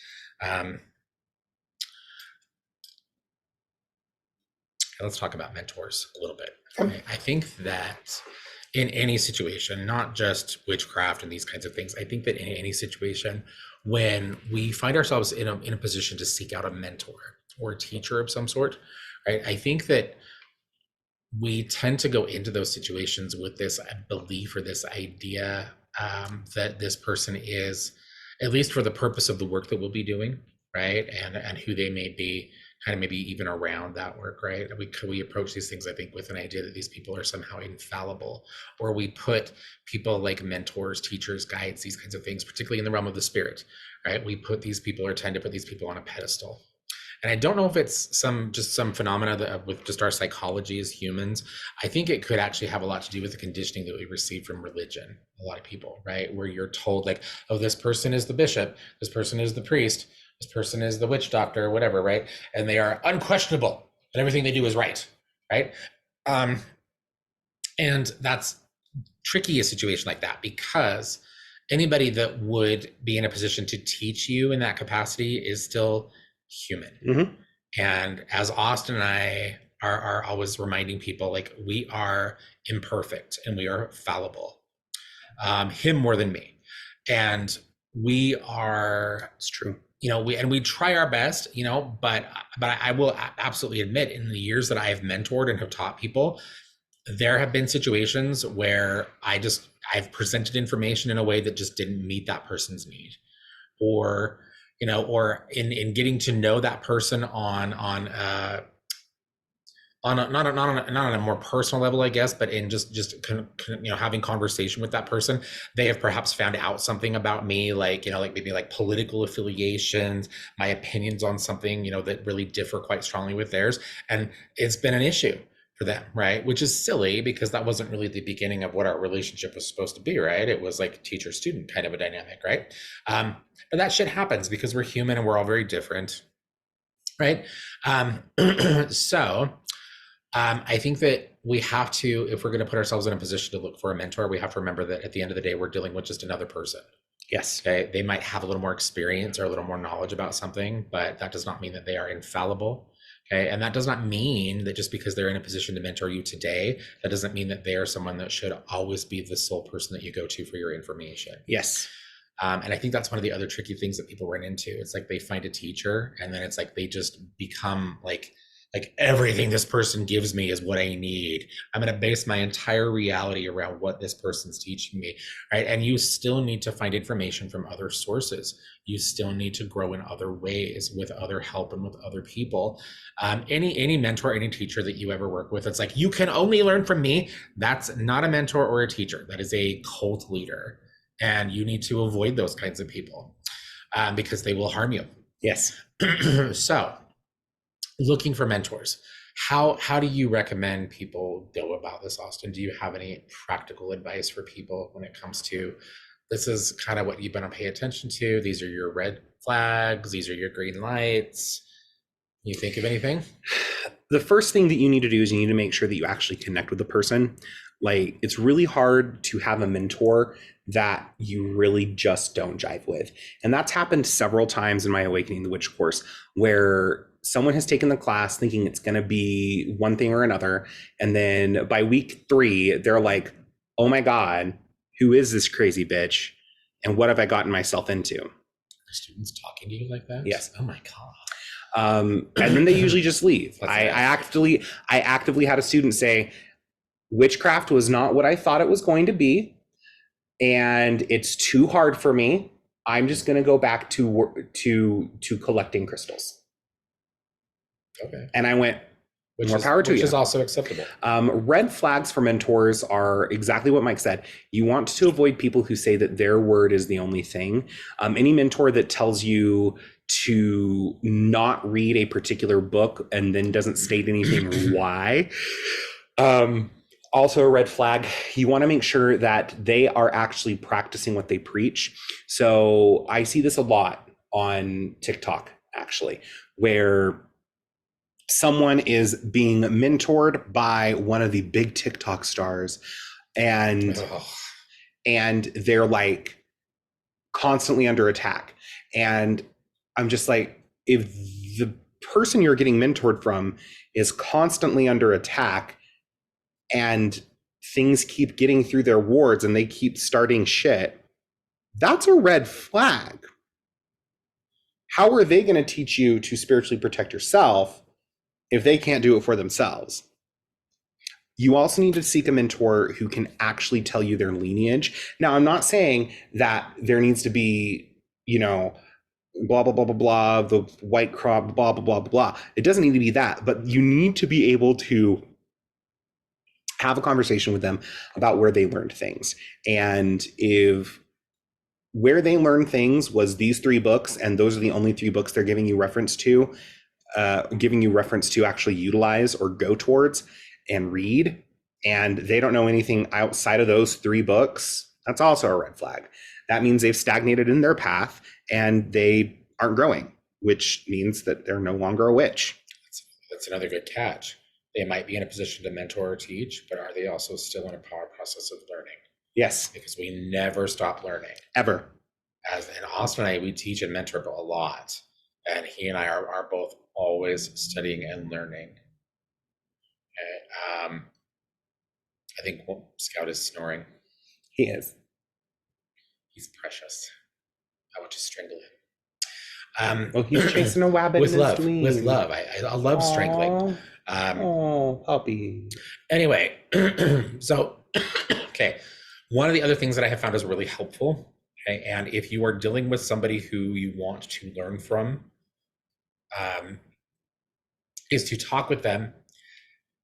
Let's talk about mentors a little bit. I think that in any situation, not just witchcraft and these kinds of things, I think that in any situation, when we find ourselves in a position to seek out a mentor or a teacher of some sort, right? I think that we tend to go into those situations with this belief or this idea that this person is, at least for the purpose of the work that we'll be doing, right? And who they may be, kind of maybe even around that work, right? We approach these things, I think, with an idea that these people are somehow infallible, or we put people like mentors, teachers, guides, these kinds of things, particularly in the realm of the spirit, right? We put these people or tend to put these people on a pedestal. And I don't know if it's some phenomena with just our psychology as humans. I think it could actually have a lot to do with the conditioning that we receive from religion. A lot of people, right? Where you're told like, oh, this person is the bishop, this person is the priest, this person is the witch doctor, or whatever, right? And they are unquestionable, and everything they do is right? And that's tricky, a situation like that, because anybody that would be in a position to teach you in that capacity is still human. Mm-hmm. And as Austin and I are always reminding people, like, we are imperfect and we are fallible. Him more than me. And we are, It's true. we try our best, but I will absolutely admit, in the years that I have mentored and have taught people, there have been situations where I've presented information in a way that just didn't meet that person's need, or or in getting to know that person not on a more personal level, I guess, but in just having conversation with that person, they have perhaps found out something about me, like like maybe like political affiliations, my opinions on something, that really differ quite strongly with theirs, and it's been an issue for them, right? Which is silly, because that wasn't really the beginning of what our relationship was supposed to be, right? It was like teacher student kind of a dynamic, right? But that shit happens because we're human and we're all very different, right? So I think that we have to, if we're going to put ourselves in a position to look for a mentor, we have to remember that at the end of the day, we're dealing with just another person. Yes. Okay. They might have a little more experience or a little more knowledge about something, but that does not mean that they are infallible. Okay. And that does not mean that just because they're in a position to mentor you today, that doesn't mean that they are someone that should always be the sole person that you go to for your information. Yes. And I think that's one of the other tricky things that people run into. It's like they find a teacher, and then it's like they just become like everything this person gives me is what I need. I'm going to base my entire reality around what this person's teaching me, right? And you still need to find information from other sources. You still need to grow in other ways, with other help and with other people. Any mentor, any teacher that you ever work with, it's like, you can only learn from me. That's not a mentor or a teacher. That is a cult leader. And you need to avoid those kinds of people, because they will harm you. Yes. So, looking for mentors. How do you recommend people go about this, Austin? Do you have any practical advice for people when it comes to, this is kind of what you want to pay attention to, these are your red flags, these are your green lights? You think of anything? The first thing that you need to do is you need to make sure that you actually connect with the person. Like, it's really hard to have a mentor that you really just don't jive with. And that's happened several times in my Awakening the Witch course, where someone has taken the class thinking it's going to be one thing or another. And then by week 3, they're like, oh my God, who is this crazy bitch? And what have I gotten myself into? Are students talking to you like that? Yes. Oh my God. And then they usually just leave. I actively had a student say, witchcraft was not what I thought it was going to be, and it's too hard for me. I'm just going to go back to collecting crystals. Okay. And I went, more power to you. Which is also acceptable. Red flags for mentors are exactly what Mike said. You want to avoid people who say that their word is the only thing. Any mentor that tells you to not read a particular book and then doesn't state anything why. Also a red flag. You want to make sure that they are actually practicing what they preach. So I see this a lot on TikTok, actually, where someone is being mentored by one of the big TikTok stars, and they're like constantly under attack. And I'm just like, if the person you're getting mentored from is constantly under attack and things keep getting through their wards and they keep starting shit, that's a red flag. How are they going to teach you to spiritually protect yourself if they can't do it for themselves? You also need to seek a mentor who can actually tell you their lineage. Now, I'm not saying that there needs to be, blah, blah, blah, blah, blah, the white crop, blah, blah, blah, blah. It doesn't need to be that, but you need to be able to have a conversation with them about where they learned things. And if where they learned things was these 3 books, and those are the only 3 books they're giving you reference to actually utilize or go towards and read, and they don't know anything outside of those 3 books, that's also a red flag. That means they've stagnated in their path and they aren't growing, which means that they're no longer a witch. That's another good catch. They might be in a position to mentor or teach, but are they also still in a power process of learning? Yes. Because we never stop learning. Ever. And Austin and I, we teach and mentor a lot. And he and I are both always studying and learning. Okay. I think Scout is snoring. He is. He's precious. I want to strangle him. Well, he's chasing a rabbit with in his love. dream. With love. I love strangling. Oh, puppy. Anyway, so okay. One of the other things that I have found is really helpful. Okay, and if you are dealing with somebody who you want to learn from, is to talk with them,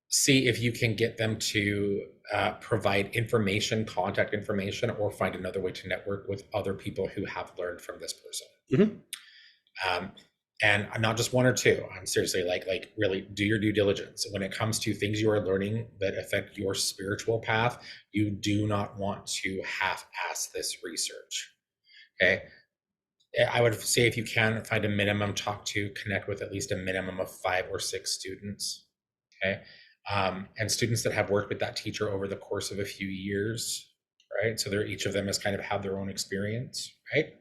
see if you can get them to provide information, contact information, or find another way to network with other people who have learned from this person. Mm-hmm. And I'm not just one or two. I'm seriously like really do your due diligence. When it comes to things you are learning that affect your spiritual path, you do not want to half-ass this research. Okay. I would say if you can find a minimum, connect with at least a minimum of 5 or 6 students. Okay. And students that have worked with that teacher over the course of a few years, right? So each of them has kind of had their own experience, right?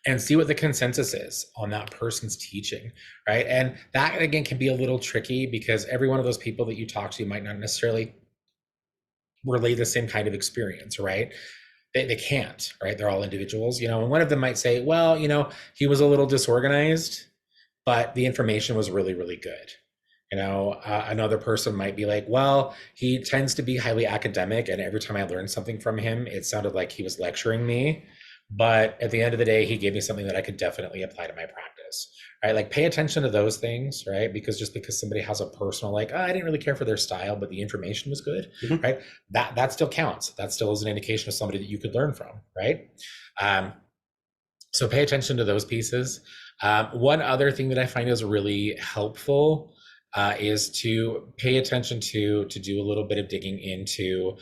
And see what the consensus is on that person's teaching, right? And that, again, can be a little tricky because every one of those people that you talk to might not necessarily relay the same kind of experience, right? They can't, right? They're all individuals, and one of them might say, well, he was a little disorganized, but the information was really, really good. Another person might be like, well, he tends to be highly academic, and every time I learned something from him, it sounded like he was lecturing me. But at the end of the day, he gave me something that I could definitely apply to my practice, right? Like pay attention to those things, right? Because just because somebody has a personal, like, oh, I didn't really care for their style, but the information was good, mm-hmm. right? That still counts. That still is an indication of somebody that you could learn from, right? So pay attention to those pieces. One other thing that I find is really helpful is to pay attention to do a little bit of digging into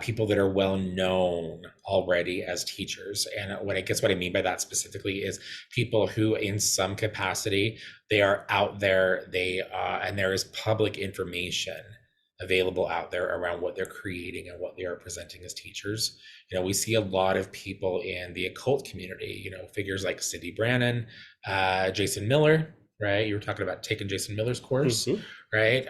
people that are well known already as teachers. And what I mean by that specifically is people who in some capacity, they are out there, and there is public information available out there around what they're creating and what they are presenting as teachers. We see a lot of people in the occult community, figures like Cindy Brannon, Jason Miller, right? You were talking about taking Jason Miller's course, mm-hmm. right?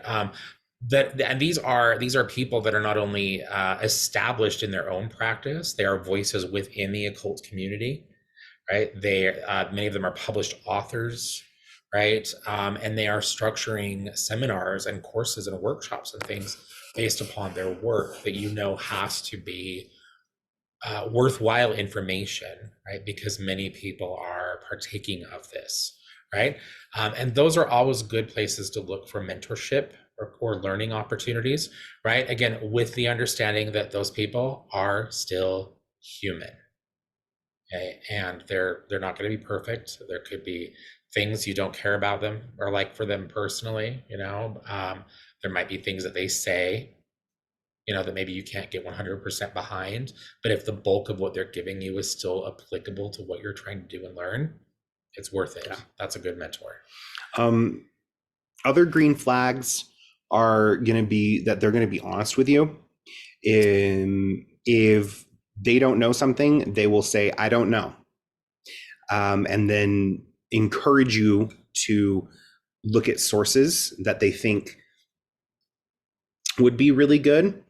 And these are people that are not only established in their own practice, they are voices within the occult community, right? Many of them are published authors, right? And they are structuring seminars and courses and workshops and things based upon their work that has to be worthwhile information, right? Because many people are partaking of this, right? And those are always good places to look for mentorship or learning opportunities, right? Again, with the understanding that those people are still human, okay? And they're not going to be perfect. There could be things you don't care about them or like for them personally, there might be things that they say, that maybe you can't get 100% behind, but if the bulk of what they're giving you is still applicable to what you're trying to do and learn, it's worth it. Yeah. That's a good mentor. Other green flags are going to be that they're going to be honest with you. If they don't know something, they will say, I don't know. And then encourage you to look at sources that they think would be really good,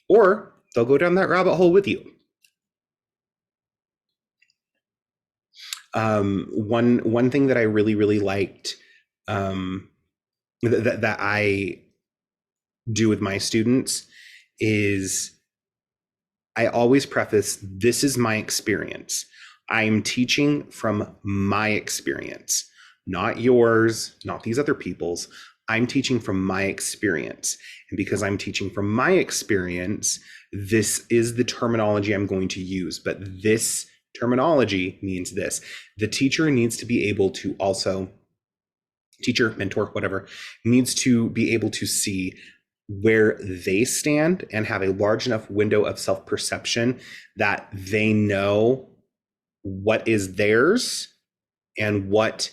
or they'll go down that rabbit hole with you. One thing that I really, really liked that I do with my students is I always preface, this is my experience. I'm teaching from my experience, not yours, not these other people's. I'm teaching from my experience. And because I'm teaching from my experience, this is the terminology I'm going to use. But this terminology means this. The teacher needs to be able to also, teacher, mentor, whatever, needs to be able to see where they stand and have a large enough window of self-perception that they know what is theirs and what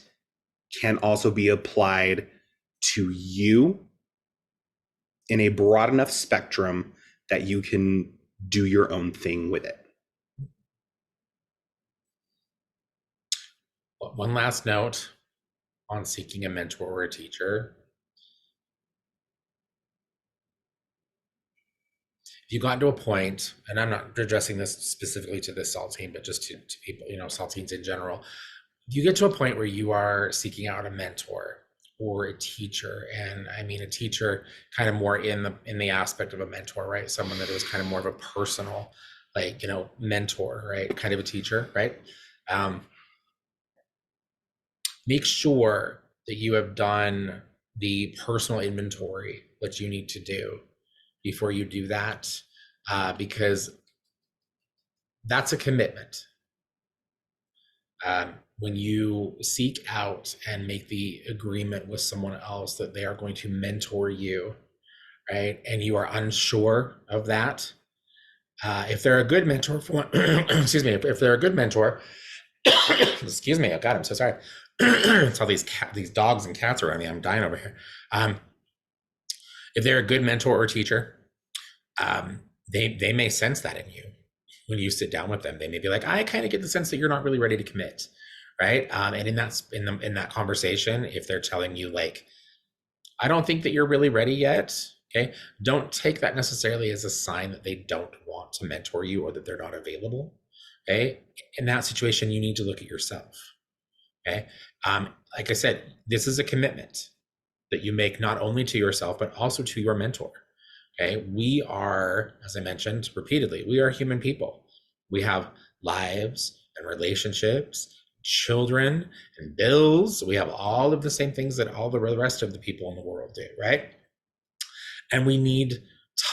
can also be applied to you in a broad enough spectrum that you can do your own thing with it. One last note on seeking a mentor or a teacher if you got to a point, and I'm not addressing this specifically to this saltine, but just to people, saltines in general, you get to a point where you are seeking out a mentor or a teacher, and I mean a teacher kind of more in the aspect of a mentor, right? Someone that is kind of more of a personal, like, mentor, right? Kind of a teacher, right? Make sure that you have done the personal inventory that you need to do before you do that, because that's a commitment. When you seek out and make the agreement with someone else that they are going to mentor you, right, and you are unsure of that, if they're a good mentor for excuse me, if they're a good mentor, excuse me, oh God, I'm so sorry. It's all these dogs and cats around me. I'm dying over here. If they're a good mentor or teacher, they may sense that in you when you sit down with them. They may be like, I kind of get the sense that you're not really ready to commit, right? And in that conversation, if they're telling you like, I don't think that you're really ready yet, okay, don't take that necessarily as a sign that they don't want to mentor you or that they're not available. Okay, in that situation, you need to look at yourself. Okay, like I said, this is a commitment that you make not only to yourself but also to your mentor. Okay, we are, as I mentioned repeatedly, we are human people. We have lives and relationships, children and bills. We have all of the same things that all the rest of the people in the world do, right? And we need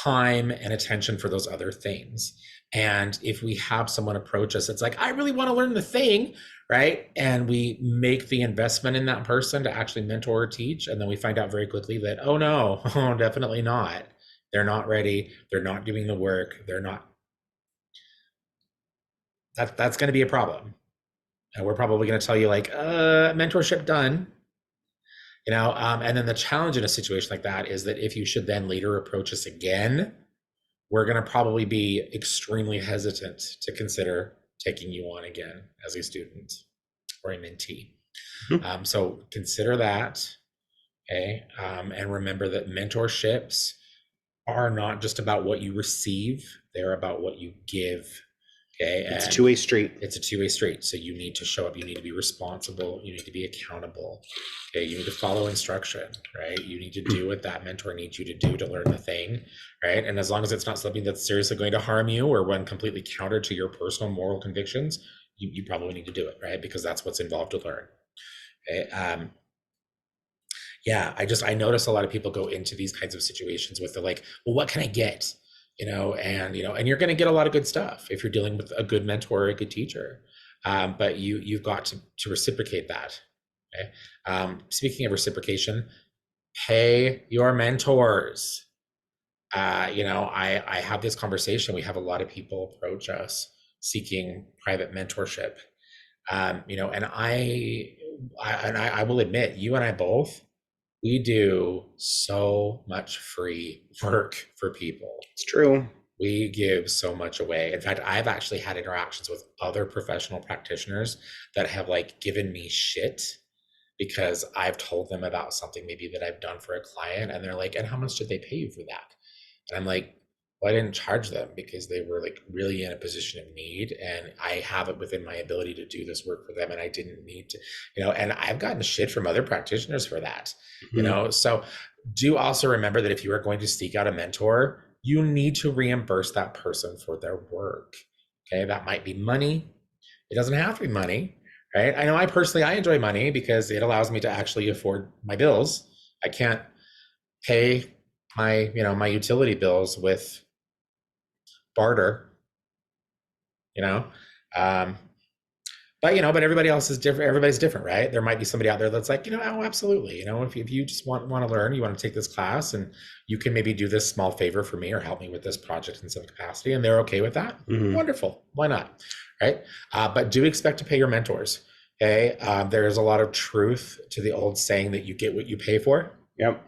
time and attention for those other things. And if we have someone approach us, it's like, I really want to learn the thing, right? And we make the investment in that person to actually mentor or teach. And then we find out very quickly that, oh no, oh, definitely not. They're not ready. They're not doing the work. They're not. That's going to be a problem. And we're probably going to tell you like, mentorship done. And then the challenge in a situation like that is that if you should then later approach us again, we're going to probably be extremely hesitant to consider taking you on again as a student or a mentee. Mm-hmm. So consider that, okay? And remember that mentorships are not just about what you receive, they're about what you give. Okay. It's a two-way street. It's a two-way street. So you need to show up. You need to be responsible. You need to be accountable. Okay. You need to follow instruction, right? You need to do what that mentor needs you to do to learn the thing, right? And as long as it's not something that's seriously going to harm you or run completely counter to your personal moral convictions, you probably need to do it, right? Because that's what's involved to learn. Okay. I notice a lot of people go into these kinds of situations with the like, well, what can I get? And you're going to get a lot of good stuff if you're dealing with a good mentor or a good teacher. But you've got to reciprocate that. Okay. Speaking of reciprocation, pay your mentors. I have this conversation. We have a lot of people approach us seeking private mentorship. And I will admit, you and I both, we do so much free work for people. It's true. We give so much away. In fact, I've actually had interactions with other professional practitioners that have like given me shit because I've told them about something maybe that I've done for a client, and they're like, and how much did they pay you for that? And I'm like, well, I didn't charge them because they were like really in a position of need, and I have it within my ability to do this work for them, and I didn't need to, and I've gotten shit from other practitioners for that. Mm-hmm. So do also remember that if you are going to seek out a mentor, you need to reimburse that person for their work. Okay, that might be money. It doesn't have to be money, right? I know I enjoy money because it allows me to actually afford my bills. I can't pay my utility bills with barter, but everybody else is different. Everybody's different, right? There might be somebody out there that's like, oh, absolutely. If you just want to learn, you want to take this class, and you can maybe do this small favor for me or help me with this project in some capacity, and they're okay with that. Mm-hmm. Wonderful. Why not? Right. But do expect to pay your mentors. Okay. There's a lot of truth to the old saying that you get what you pay for. Yep.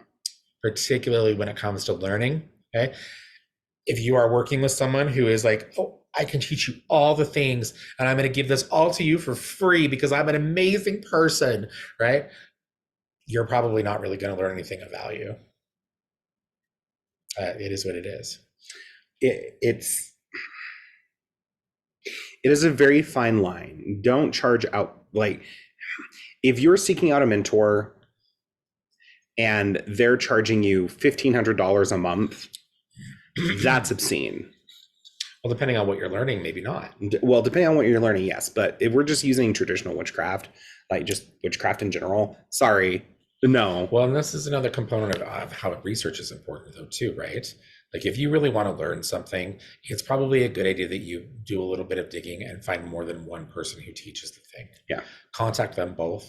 Particularly when it comes to learning. Okay. If you are working with someone who is like, oh, I can teach you all the things, and I'm going to give this all to you for free because I'm an amazing person, right? You're probably not really going to learn anything of value. It is what it is. it is a very fine line. Don't charge out, like, if you're seeking out a mentor and they're charging you $1,500 a month, that's obscene. Well, depending on what you're learning, maybe not. Well, depending on what you're learning, yes. But if we're just using traditional witchcraft, like just witchcraft in general, sorry, no. Well, and this is another component of how research is important, though, too, right? Like, if you really want to learn something, it's probably a good idea that you do a little bit of digging and find more than one person who teaches the thing. Yeah. Contact them both,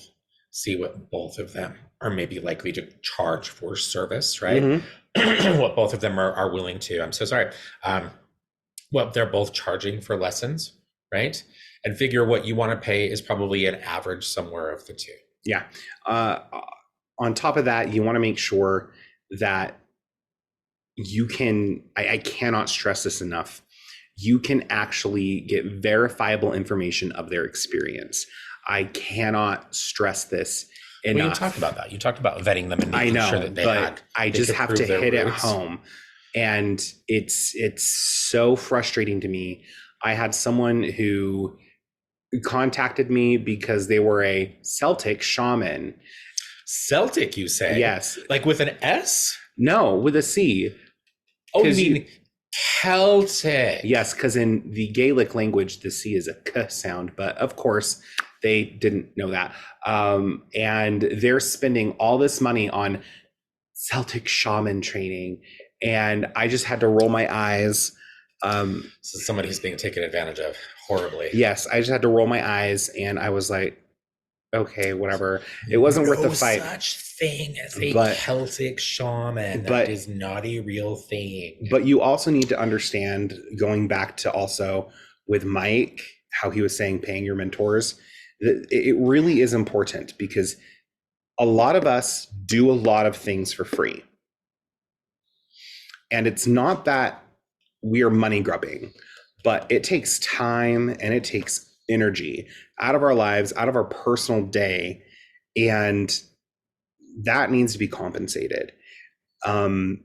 see what both of them are maybe likely to charge for service, right? Mm-hmm. What both of them are willing to. I'm so sorry. What they're both charging for lessons, right? And figure what you want to pay is probably an average somewhere of the two. Yeah. On top of that, you want to make sure that you can, I cannot stress this enough, you can actually get verifiable information of their experience. I cannot stress this enough. Well, you talked about that. You talked about vetting them and making sure that I just have to hit it home. And it's so frustrating to me. I had someone who contacted me because they were a Celtic shaman. Celtic, you say? Yes. Like with an S? No, with a C. Oh, you mean Celtic? Yes, because in the Gaelic language, the C is a K sound. But of course, they didn't know that. And they're spending all this money on Celtic shaman training. And I just had to roll my eyes. So somebody who's being taken advantage of horribly. Yes, I just had to roll my eyes, and I was like, okay, whatever. It wasn't worth the fight. Such thing as a Celtic shaman. That is not a real thing. But you also need to understand, going back to also with Mike, how he was saying paying your mentors, that it really is important, because a lot of us do a lot of things for free. And it's not that we are money grubbing, but it takes time and it takes energy out of our lives, out of our personal day, and that needs to be compensated. If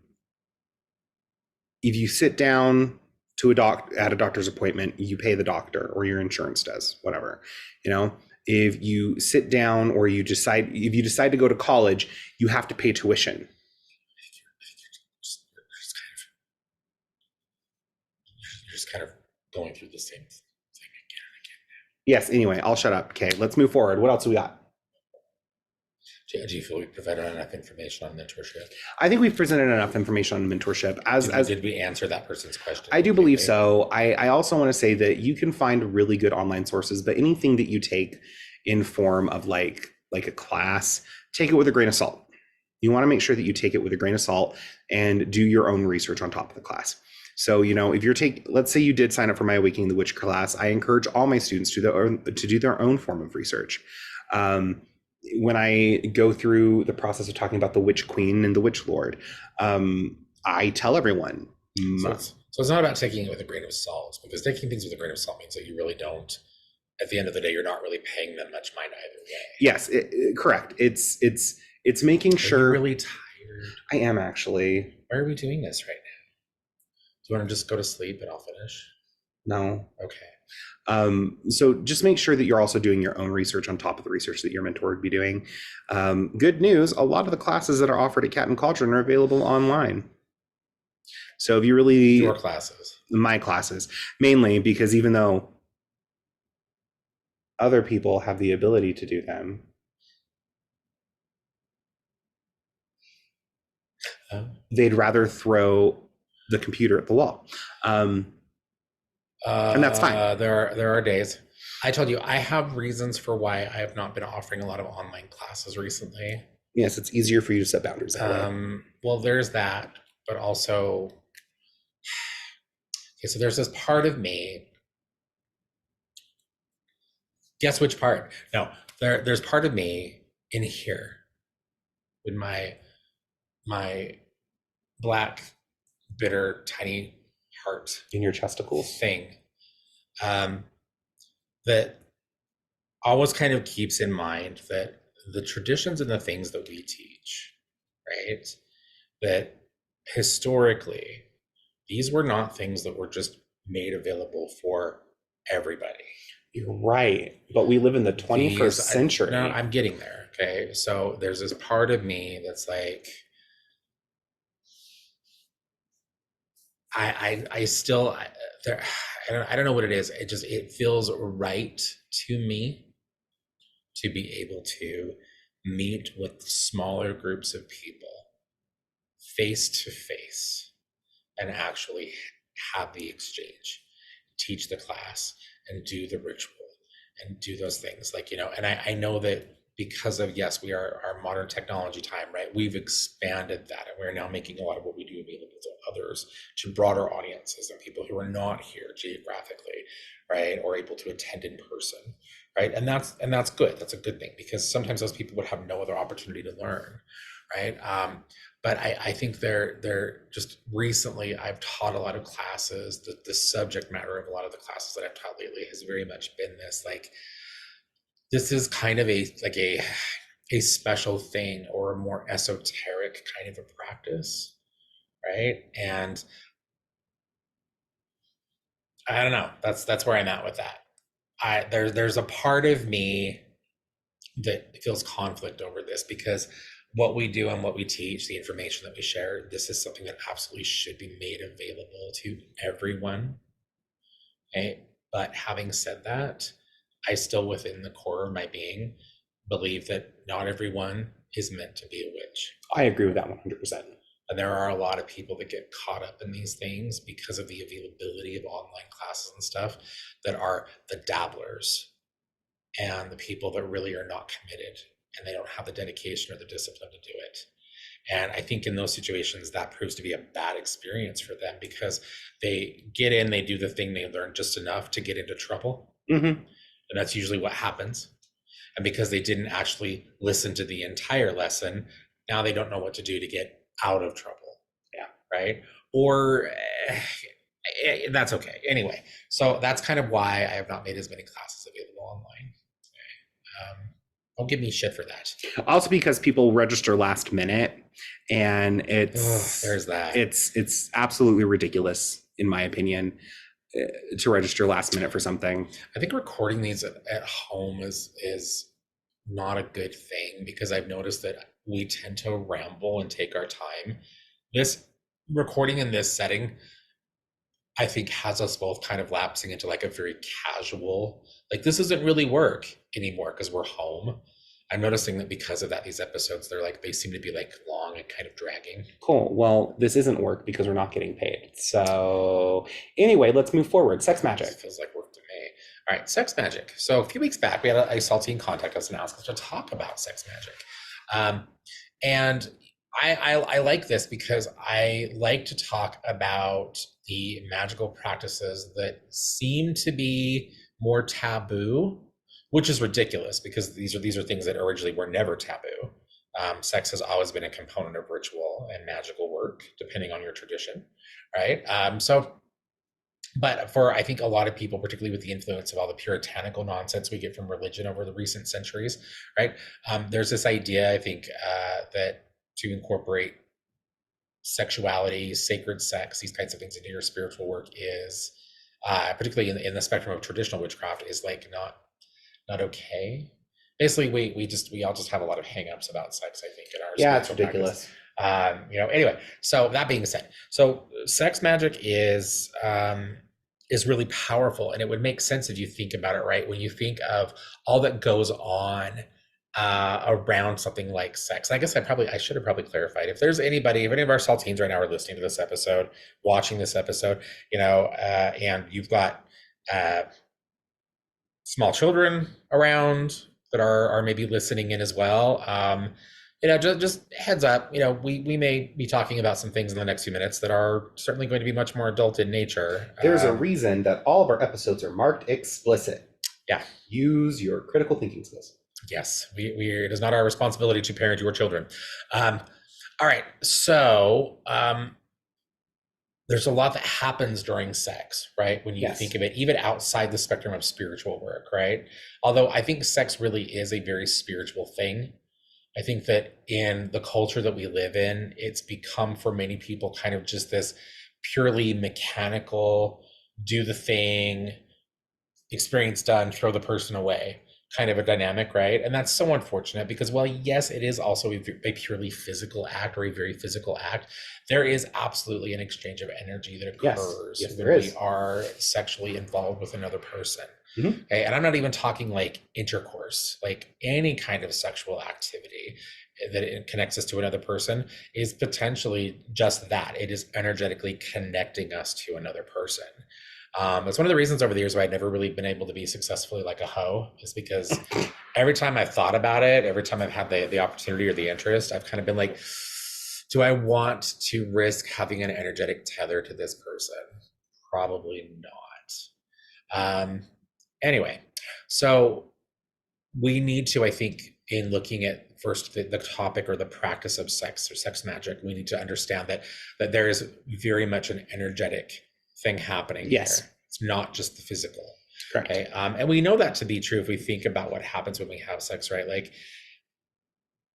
you sit down to at a doctor's appointment, you pay the doctor, or your insurance does, whatever. If you sit down, or if you decide to go to college, you have to pay tuition. Kind of going through the same thing again and again. Yes, anyway, I'll shut up. Okay, let's move forward. What else do we got? Do you feel we provided enough information on mentorship? I think we've presented enough information on mentorship. Did we answer that person's question? I do believe so. I also want to say that you can find really good online sources, but anything that you take in form of like a class, take it with a grain of salt. You want to make sure that you take it with a grain of salt and do your own research on top of the class. So, if let's say you did sign up for my Awakening the Witch class, I encourage all my students to do their own form of research. When I go through the process of talking about the Witch Queen and the Witch Lord, I tell everyone. So it's not about taking it with a grain of salt, because taking things with a grain of salt means that you really don't, at the end of the day, you're not really paying them much mind either way. Yes, correct. It's making sure. Are you really tired? I am, actually. Why are we doing this right now? Do you want to just go to sleep and I'll finish? No. Okay. So just make sure that you're also doing your own research on top of the research that your mentor would be doing. Good news, a lot of the classes that are offered at Cat and Cauldron are available online. So if you really... Your classes. My classes. Mainly because even though other people have the ability to do them, they'd rather throw the computer at the wall. And that's fine. There are days. I told you, I have reasons for why I have not been offering a lot of online classes recently. Yes, it's easier for you to set boundaries that way. Well, there's that, but also, okay, so there's this part of me. Guess which part? No, there's part of me in here, in my black, bitter, tiny heart in your chesticles thing, that always kind of keeps in mind that the traditions and the things that we teach, right, that historically these were not things that were just made available for everybody. You're right. But we live in the 21st century. No, I'm getting there. Okay. So there's this part of me that's like, I still, there, I don't know what it is. It feels right to me to be able to meet with smaller groups of people face to face and actually have the exchange, teach the class and do the ritual and do those things. Like, and I know that because of, yes, we are our modern technology time, right? We've expanded that and we're now making a lot of what we do available to others, to broader audiences and people who are not here geographically, right? Or able to attend in person, right? And that's good. That's a good thing, because sometimes those people would have no other opportunity to learn, right? But I think they're just recently I've taught a lot of classes. The subject matter of a lot of the classes that I've taught lately has very much been this, like, this is kind of a special thing or a more esoteric kind of a practice, right? And I don't know. That's where I'm at with that. There's a part of me that feels conflict over this, because what we do and what we teach, the information that we share, this is something that absolutely should be made available to everyone. Okay? But having said that, I still, within the core of my being, believe that not everyone is meant to be a witch. I agree with that 100%. And there are a lot of people that get caught up in these things because of the availability of online classes and stuff, that are the dabblers and the people that really are not committed and they don't have the dedication or the discipline to do it. And I think in those situations, that proves to be a bad experience for them, because they get in, they do the thing, they learn just enough to get into trouble. Mm-hmm. And that's usually what happens. And because they didn't actually listen to the entire lesson, now they don't know what to do to get out of trouble. Yeah. Right. Or that's okay. Anyway, so that's kind of why I have not made as many classes available online. Don't give me shit for that. Also because people register last minute, and it's there's that. It's absolutely ridiculous, in my opinion, to register last minute for something. I think recording these at home is not a good thing, because I've noticed that we tend to ramble and take our time. This recording in this setting, I think, has us both kind of lapsing into like a very casual, like, this doesn't really work anymore because we're home. I'm noticing that because of that, these episodes, they seem to be like long and kind of dragging. Cool. Well, this isn't work because we're not getting paid. So anyway, let's move forward. Sex magic. It feels like work to me. All right, sex magic. So a few weeks back, we had a Saltine contact us and ask us to talk about sex magic. And I like this because I like to talk about the magical practices that seem to be more taboo, which is ridiculous, because these are things that originally were never taboo. Sex has always been a component of ritual and magical work, depending on your tradition, right? But for, I think, a lot of people, particularly with the influence of all the puritanical nonsense we get from religion over the recent centuries, right? There's this idea, I think, that to incorporate sexuality, sacred sex, these kinds of things into your spiritual work is, particularly in the spectrum of traditional witchcraft, is like not okay. Basically, we all just have a lot of hangups about sex, I think, in our yeah, it's ridiculous. Anyway, so that being said, so sex magic is really powerful, and it would make sense if you think about it, right? When you think of all that goes on around something like sex. And I guess I should have probably clarified. If any of our Saltines right now are listening to this episode, watching this episode, and you've got small children around that are maybe listening in as well, just heads up, we may be talking about some things in the next few minutes that are certainly going to be much more adult in nature. There's a reason that all of our episodes are marked explicit. Yeah. Use your critical thinking skills. Yes, it is not our responsibility to parent your children. All right, so there's a lot that happens during sex, right? When you think of it, even outside the spectrum of spiritual work, right? Although I think sex really is a very spiritual thing. I think that in the culture that we live in, it's become for many people kind of just this purely mechanical, do the thing, experience done, throw the person away kind of a dynamic, right? And that's so unfortunate because, well, yes, it is also a purely physical act or a very physical act. There is absolutely an exchange of energy that occurs Yes, when there we is. are sexually involved with another person. Mhm. Okay. And I'm not even talking like intercourse, like any kind of sexual activity that it connects us to another person is potentially just that. It is energetically connecting us to another person. It's one of the reasons over the years why I've never really been able to be successfully like a hoe, is because every time I've thought about it, every time I've had the opportunity or the interest, I've kind of been like, do I want to risk having an energetic tether to this person? Probably not. Anyway, so we need to, I think, in looking at first the topic or the practice of sex or sex magic, we need to understand that there is very much an energetic thing happening Yes. here. It's not just the physical. Correct. Okay. And we know that to be true if we think about what happens when we have sex, right? Like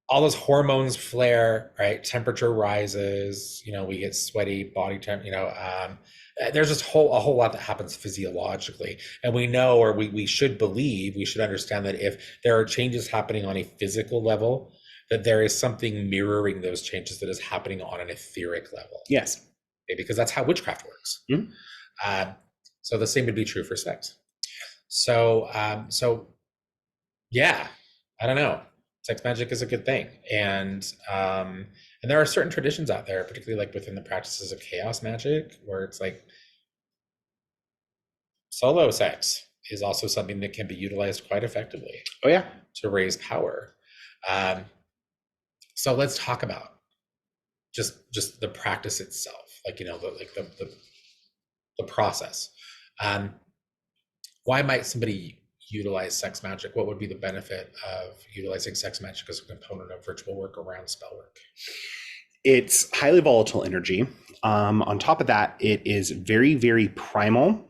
all those hormones flare, right? Temperature rises, we get sweaty body temp, there's just a whole lot that happens physiologically. And we know, or we should believe, we should understand that if there are changes happening on a physical level, that there is something mirroring those changes that is happening on an etheric level. Yes. Okay, because that's how witchcraft works. Mm-hmm. So the same would be true for sex. So yeah, I don't know. Sex magic is a good thing, and there are certain traditions out there, particularly like within the practices of chaos magic, where it's like solo sex is also something that can be utilized quite effectively. Oh yeah, to raise power. So let's talk about just the practice itself, like the process. Why might somebody utilize sex magic? What would be the benefit of utilizing sex magic as a component of ritual work around spell work? It's highly volatile energy. On top of that, it is very, very primal.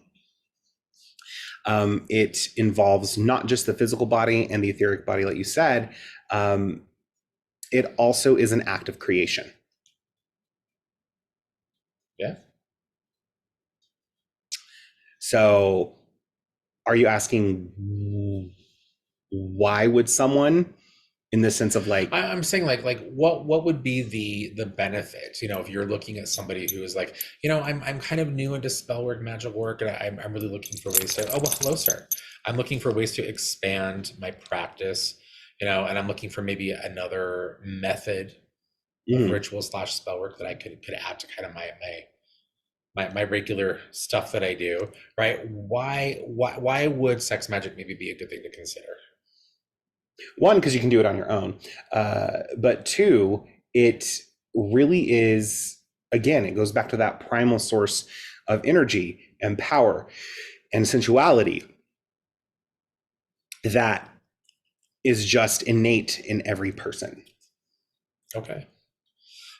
It involves not just the physical body and the etheric body, like you said. It also is an act of creation. Yeah. So, are you asking why would someone, in the sense of like, I'm saying like what would be the benefit, if you're looking at somebody who is like, I'm kind of new into spell work, magic work, and I'm really looking for ways to, oh well, hello sir, I'm looking for ways to expand my practice, and I'm looking for maybe another method of ritual / spell work that I could add to kind of my regular stuff that I do, right? Why would sex magic maybe be a good thing to consider? one, because you can do it on your own, but two, it really is, again, it goes back to that primal source of energy and power and sensuality that is just innate in every person. Okay.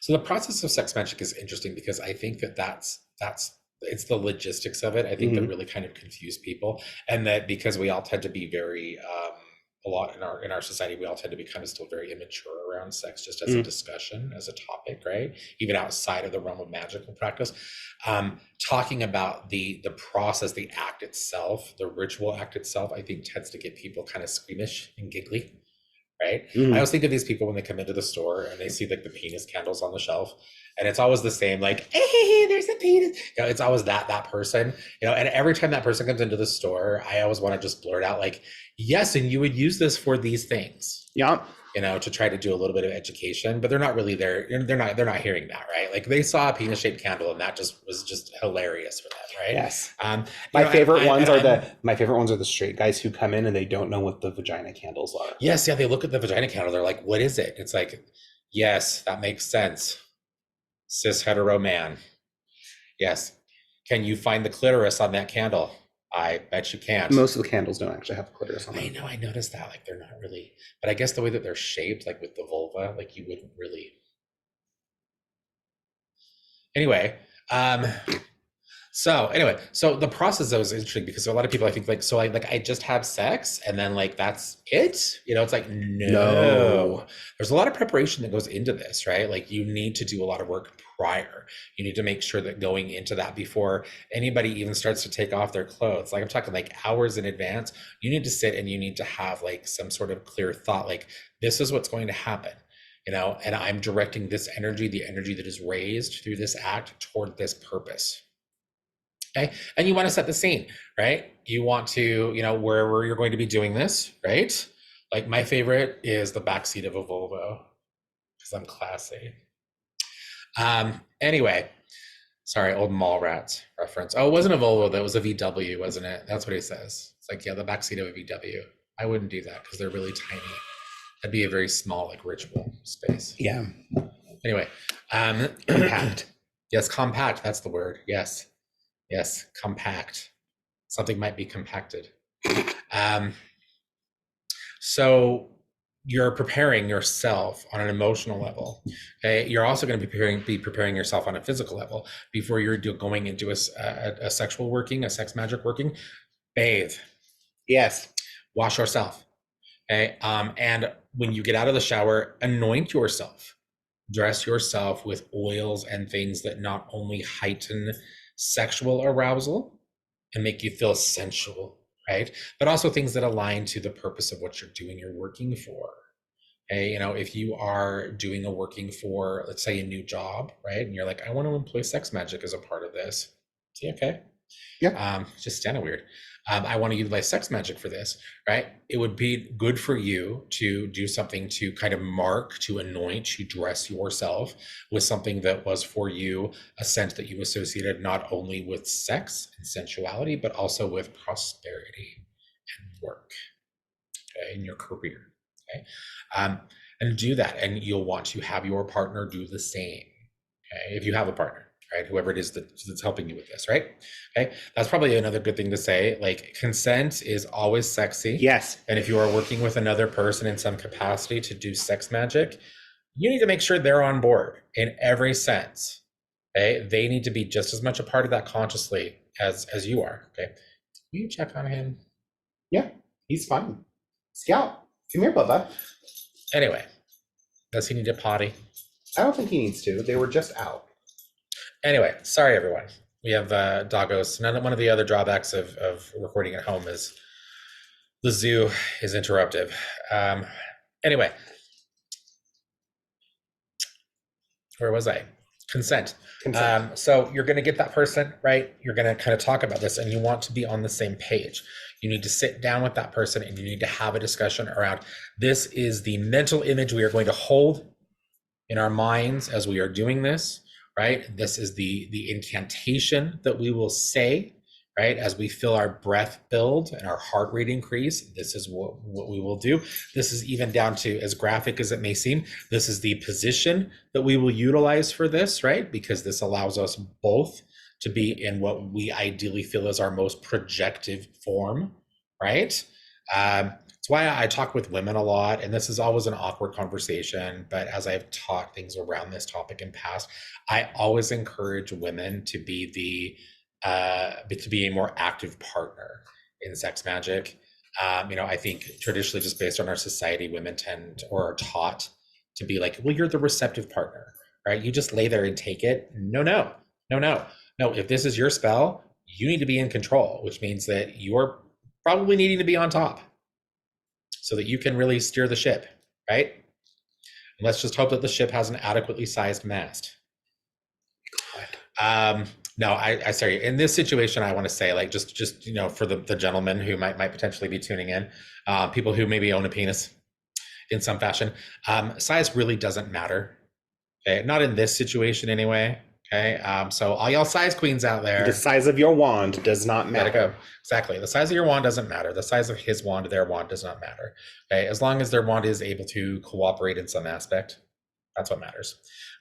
So the process of sex magic is interesting because I think that's it's the logistics of it. I think that really kind of confuse people, and that because we all tend to be very a lot in our society, we all tend to be kind of still very immature around sex, just as a discussion, as a topic, right? Even outside of the realm of magical practice, talking about the process, the act itself, the ritual act itself, I think tends to get people kind of squeamish and giggly. Right. I always think of these people when they come into the store and they see like the penis candles on the shelf, and it's always the same, like, hey, there's a penis. It's always that person, and every time that person comes into the store, I always want to just blurt out like, yes, and you would use this for these things. Yeah. To try to do a little bit of education, but they're not really there. They're not hearing that, right? Like they saw a penis-shaped candle, and that was just hilarious for them, right? Yes. My favorite ones are the straight guys who come in and they don't know what the vagina candles are. Yes, yeah. They look at the vagina candle. They're like, "What is it?" It's like, yes, that makes sense. Cis hetero man. Yes. Can you find the clitoris on that candle? I bet you can't. Most of the candles don't actually have clitoris on them. I know, I noticed that. Like they're not really, but I guess the way that they're shaped, like with the vulva, like you wouldn't really. Anyway, So anyway, so the process though is interesting because a lot of people I think like so I just have sex and then like that's it. You know, it's like no. No. There's a lot of preparation that goes into this, right? Like you need to do a lot of work prior. You need to make sure that going into that before anybody even starts to take off their clothes, like I'm talking like hours in advance, you need to sit and you need to have like some sort of clear thought, like this is what's going to happen. You know, and I'm directing this energy, the energy that is raised through this act toward this purpose. Okay. And you want to set the scene, right? You want to, you know, wherever you're going to be doing this, right? Like my favorite is the backseat of a Volvo because I'm classy. Anyway, sorry, old Mallrats reference. Oh, it wasn't a Volvo, that was a VW, wasn't it? That's what he says. It's like, yeah, the backseat of a VW. I wouldn't do that because they're really tiny. That'd be a very small, like ritual space. Yeah. Anyway, Compact. yes, compact. That's the word. Yes. Yes, compact. Something might be compacted. So you're preparing yourself on an emotional level. Okay, you're also going to be preparing yourself on a physical level before you're going into a sexual working, a sex magic working. Bathe, Yes. wash yourself. Okay, and when you get out of the shower, anoint yourself. Dress yourself with oils and things that not only heighten sexual arousal and make you feel sensual, right? But also things that align to the purpose of what you're doing, you're working for. Okay, you know, if you are doing a working for, let's say, a new job, right? And you're like, I want to employ sex magic as a part of this. See, okay. Yeah. Just kind of weird. I want to utilize sex magic for this, right? It would be good for you to do something to kind of mark, to anoint, to dress yourself with something that was for you a scent that you associated not only with sex and sensuality, but also with prosperity and work, okay, in your career, okay? And do that, and you'll want to have your partner do the same, okay? If you have a partner, right? Whoever it is that's helping you with this, right? Okay. That's probably another good thing to say. Like consent is always sexy. Yes. And if you are working with another person in some capacity to do sex magic, you need to make sure they're on board in every sense. Okay. They need to be just as much a part of that consciously as you are. Okay. You check on him. Yeah. He's fine. Scout, come here, Bubba. Anyway, does he need a potty? I don't think he needs to. They were just out. Anyway, sorry everyone. We have doggos. One of the other drawbacks of recording at home is the zoo is interruptive. Anyway, where was I? Consent. So you're going to get that person, right? You're going to kind of talk about this and you want to be on the same page. You need to sit down with that person and you need to have a discussion around this is the mental image we are going to hold in our minds as we are doing this, right? This is the incantation that we will say, right? As we feel our breath build and our heart rate increase, this is what we will do. This is even down to, as graphic as it may seem, this is the position that we will utilize for this, right? Because this allows us both to be in what we ideally feel is our most projective form, right? It's why I talk with women a lot, and this is always an awkward conversation, but as I've taught things around this topic in past, I always encourage women to be a more active partner in sex magic. I think traditionally, just based on our society, women tend or are taught to be like, well, you're the receptive partner, right? You just lay there and take it. No. If this is your spell, you need to be in control, which means that you're probably needing to be on top so that you can really steer the ship, right? And let's just hope that the ship has an adequately sized mast. No, I sorry. In this situation, I want to say, like, just for the gentlemen who might potentially be tuning in, people who maybe own a penis in some fashion, size really doesn't matter. Okay, not in this situation anyway. Okay, so all y'all size queens out there, the size of your wand does not matter. Go. Exactly, the size of your wand doesn't matter. The size of his wand, their wand, does not matter. Okay, as long as their wand is able to cooperate in some aspect, that's what matters.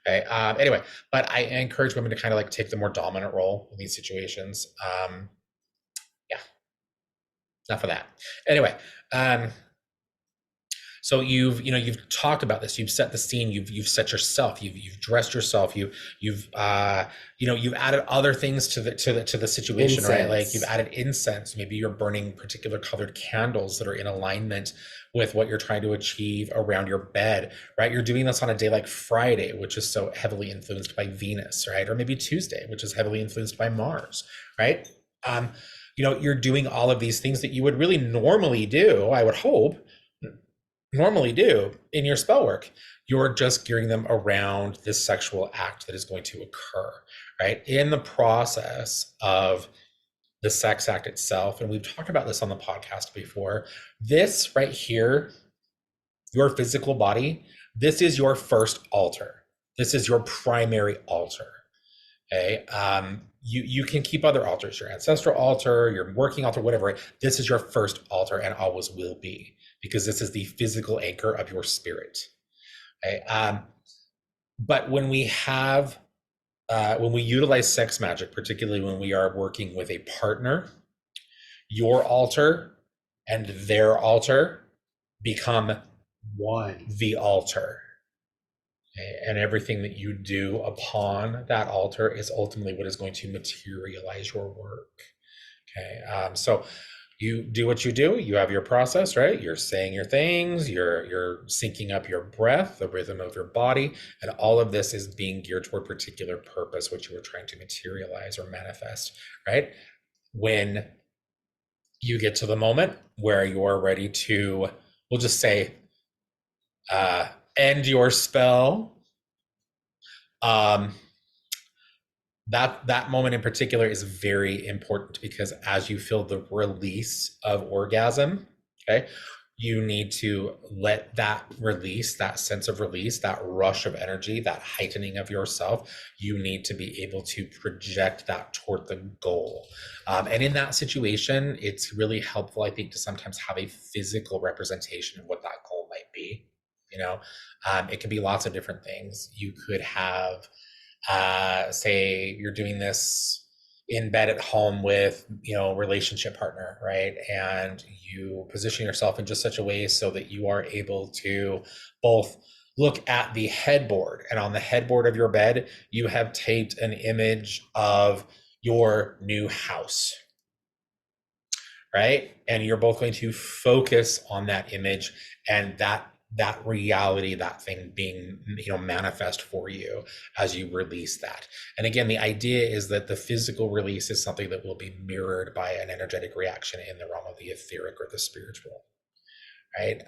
Okay. Anyway, but I encourage women to kind of like take the more dominant role in these situations. Yeah. Enough of that. Anyway, So you've talked about this. You've set the scene. You've set yourself. You've dressed yourself. You've added other things to the situation, right? Like you've Incense. added incense. Maybe you're burning particular colored candles that are in alignment with what you're trying to achieve around your bed, right? You're doing this on a day like Friday, which is so heavily influenced by Venus, right? Or maybe Tuesday, which is heavily influenced by Mars, right? You're doing all of these things that you would really normally do, I would hope, normally do in your spell work. You're just gearing them around this sexual act that is going to occur, right? In the process of the sex act itself, and we've talked about this on the podcast before, this right here, your physical body, this is your first altar. This is your primary altar. Okay. You can keep other altars, your ancestral altar, your working altar, whatever. Right? This is your first altar and always will be, because this is the physical anchor of your spirit. Okay. But when we utilize sex magic, particularly when we are working with a partner, your altar and their altar become One. the altar. Okay? And everything that you do upon that altar is ultimately what is going to materialize your work. Okay. So you do what you do. You have your process, right? You're saying your things. You're syncing up your breath, the rhythm of your body, and all of this is being geared toward particular purpose, what you were trying to materialize or manifest, right? When you get to the moment where you're ready to, we'll just say, end your spell. That moment in particular is very important, because as you feel the release of orgasm, okay, you need to let that release, that sense of release, that rush of energy, that heightening of yourself, you need to be able to project that toward the goal. And in that situation, it's really helpful, I think, to sometimes have a physical representation of what that goal might be. It can be lots of different things. You could have, say you're doing this in bed at home with relationship partner, right? And you position yourself in just such a way so that you are able to both look at the headboard, and on the headboard of your bed you have taped an image of your new house, right? And you're both going to focus on that image and that reality, that thing being manifest for you as you release that. And again, the idea is that the physical release is something that will be mirrored by an energetic reaction in the realm of the etheric or the spiritual, right?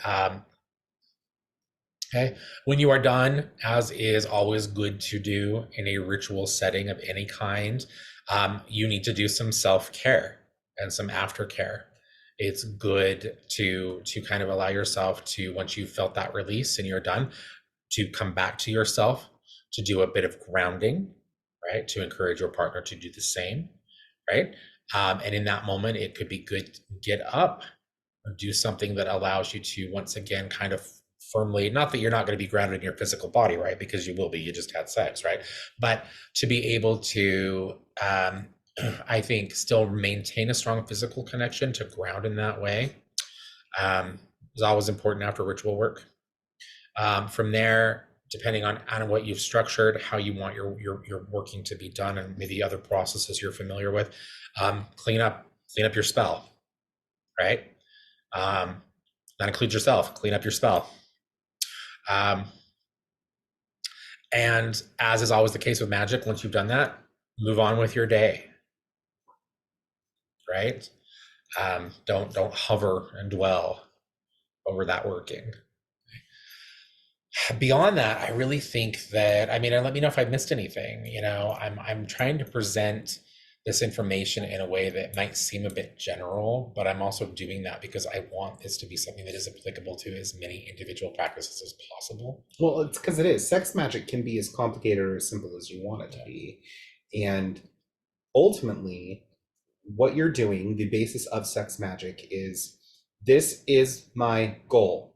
Okay. When you are done, as is always good to do in a ritual setting of any kind, you need to do some self-care and some aftercare. It's good to kind of allow yourself to, once you've felt that release and you're done, to come back to yourself, to do a bit of grounding, right? To encourage your partner to do the same, right? And in that moment, it could be good to get up or do something that allows you to once again kind of firmly, not that you're not going to be grounded in your physical body, right? Because you will be, you just had sex, right? But to be able to, I think, still maintain a strong physical connection, to ground in that way, is always important after ritual work. From there, depending on what you've structured, how you want your working to be done, and maybe other processes you're familiar with, clean up your spell, right? That includes yourself. Clean up your spell. And as is always the case with magic, once you've done that, move on with your day, right? Don't hover and dwell over that working. Beyond that, I really think that, and let me know if I missed anything. I'm trying to present this information in a way that might seem a bit general, but I'm also doing that because I want this to be something that is applicable to as many individual practices as possible. Well, it's because it is. Sex magic can be as complicated or as simple as you want it to be. And ultimately, what you're doing, the basis of sex magic is, this is my goal.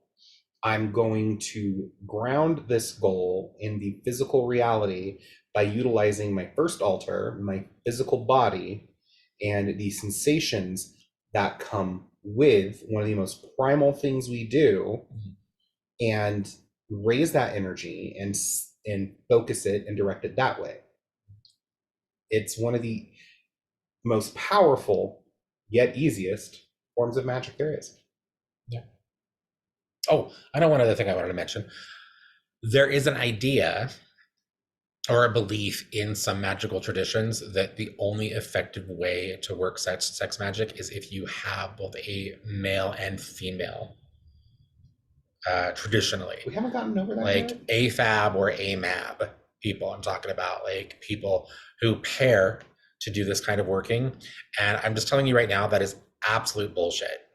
I'm going to ground this goal in the physical reality by utilizing my first altar, my physical body, and the sensations that come with one of the most primal things we do, and raise that energy and focus it and direct it that way. It's one of the most powerful yet easiest forms of magic there is. Yeah. Oh, I know one other thing I wanted to mention. There is an idea or a belief in some magical traditions that the only effective way to work sex magic is if you have both a male and female. Traditionally, We haven't gotten over that like yet. AFAB or AMAB people. I'm talking about like people who pair to do this kind of working. And I'm just telling you right now, that is absolute bullshit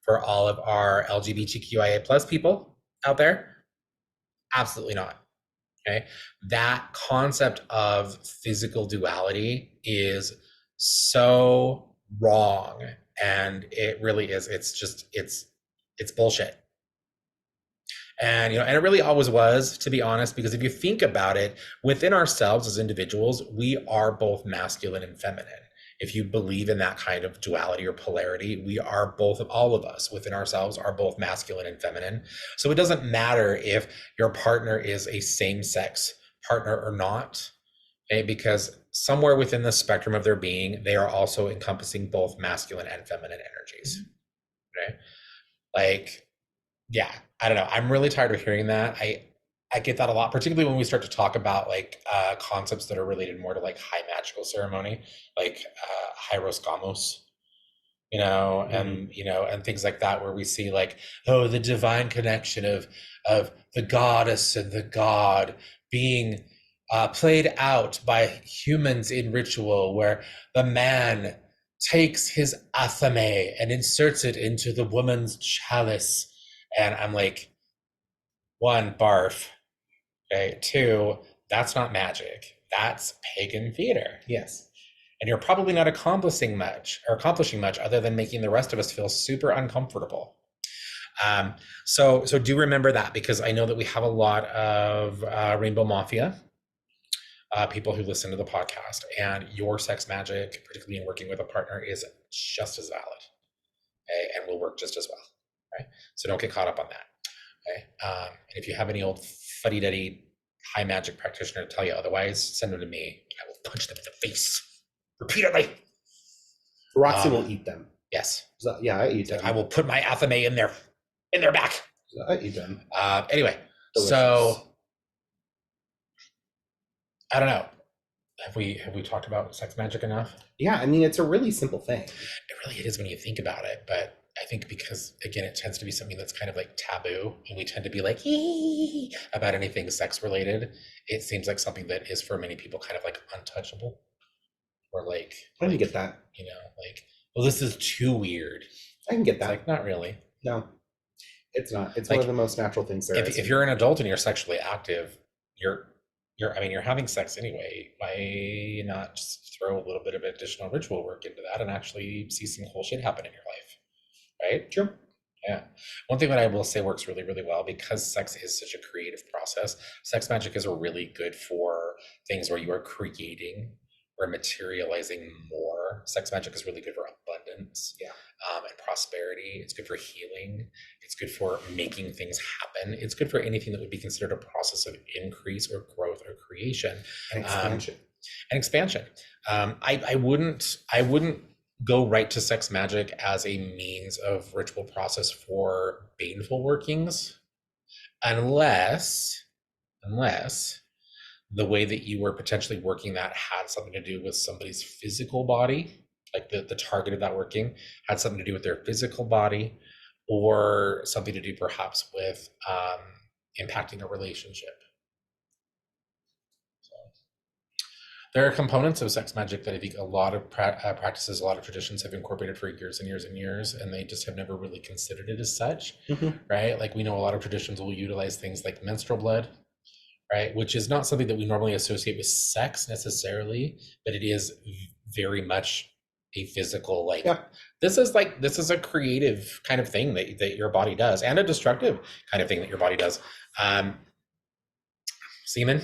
for all of our LGBTQIA plus people out there. Absolutely not. Okay. That concept of physical duality is so wrong. And it really is. It's just, it's bullshit. And and it really always was, to be honest, because if you think about it, within ourselves as individuals, we are both masculine and feminine. If you believe in that kind of duality or polarity, we are both, all of us within ourselves are both masculine and feminine. So it doesn't matter if your partner is a same-sex partner or not, okay? Because somewhere within the spectrum of their being, they are also encompassing both masculine and feminine energies. Okay. Like, yeah, I don't know. I'm really tired of hearing that. I get that a lot, particularly when we start to talk about like concepts that are related more to like high magical ceremony, like Hyros Gamos, and and things like that, where we see like, oh, the divine connection of the goddess and the god being played out by humans in ritual, where the man takes his athame and inserts it into the woman's chalice. And I'm like, one, barf. Okay. Two, that's not magic. That's pagan theater. Yes. And you're probably not accomplishing much other than making the rest of us feel super uncomfortable. So do remember that, because I know that we have a lot of Rainbow Mafia people who listen to the podcast, and your sex magic, particularly in working with a partner, is just as valid, okay, and will work just as well. Right? So don't get caught up on that. Okay. And if you have any old fuddy-duddy high magic practitioner to tell you otherwise, send them to me. I will punch them in the face repeatedly. Roxy will eat them. Yes. So, yeah, I eat them. I will put my athame in their back. I eat them. Anyway, Delicious. So I don't know. Have we talked about sex magic enough? Yeah, I mean, it's a really simple thing. It really is when you think about it, but I think because, again, it tends to be something that's kind of like taboo, and we tend to be like about anything sex related. It seems like something that is for many people kind of like untouchable, or like I can get that. Like, well, this is too weird. I can get that. It's like, not really. No, it's not. It's like, one of the most natural things there is. If you're an adult and you're sexually active, you're having sex anyway. Why not just throw a little bit of additional ritual work into that and actually see some cool shit happen in your life? Right? Sure. Yeah. One thing that I will say works really, really well, because sex is such a creative process. Sex magic is really good for things where you are creating or materializing more. Sex magic is really good for abundance, and prosperity. It's good for healing. It's good for making things happen. It's good for anything that would be considered a process of increase or growth or creation and expansion. I wouldn't go right to sex magic as a means of ritual process for baneful workings, unless the way that you were potentially working that had something to do with somebody's physical body, like the target of that working had something to do with their physical body, or something to do perhaps with impacting a relationship. So there are components of sex magic that I think a lot of practices, a lot of traditions have incorporated for years and years and years, and they just have never really considered it as such, right? Like, we know a lot of traditions will utilize things like menstrual blood, right? Which is not something that we normally associate with sex necessarily, but it is very much a physical, like, this is a creative kind of thing that your body does, and a destructive kind of thing that your body does. Semen.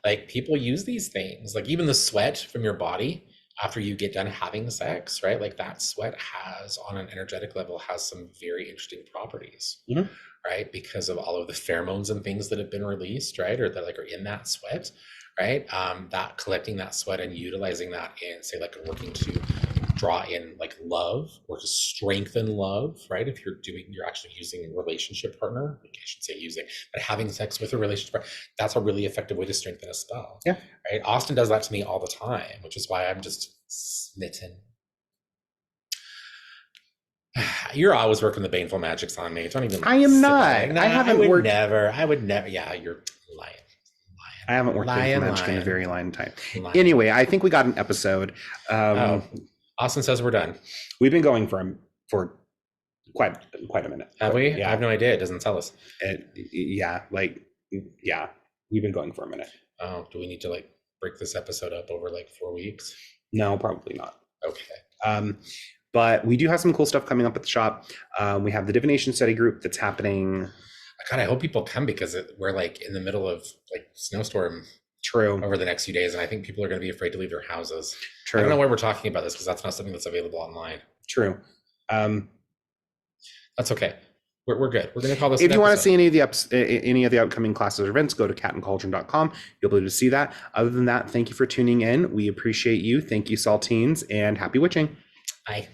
Like, people use these things, like even the sweat from your body after you get done having sex, right? Like that sweat has, on an energetic level, has some very interesting properties, Mhm. right? Because of all of the pheromones and things that have been released, right? Or that like are in that sweat, right? That collecting that sweat and utilizing that in, say, like working to draw in like love or to strengthen love, right? If you're actually using a relationship partner, I shouldn't say using, but having sex with a relationship partner, that's a really effective way to strengthen a spell. Yeah. Right. Austin does that to me all the time, which is why I'm just smitten. You're always working the baneful magics on me. Don't even. I am not. Nah, I haven't worked. Never. I would never. Yeah, you're lying. I haven't worked Lying, baneful magic in a lying. very long time. Lying. Anyway, I think we got an episode. Austin says we're done. We've been going for quite a minute. Have we? Yeah. I have no idea. It doesn't tell us. Yeah, we've been going for a minute. Oh, do we need to like break this episode up over like 4 weeks? No, probably not. Okay. But we do have some cool stuff coming up at the shop. We have the divination study group that's happening. God, I hope people come because we're like in the middle of like snowstorm. True. Over the next few days, and I think people are going to be afraid to leave their houses. True. I don't know why we're talking about this because that's not something that's available online. True. That's okay. We're good. We're going to call this. If you want to see any of the upcoming classes or events, go to catandcauldron.com. You'll be able to see that. Other than that, thank you for tuning in. We appreciate you. Thank you, Saltines, and happy witching. Bye.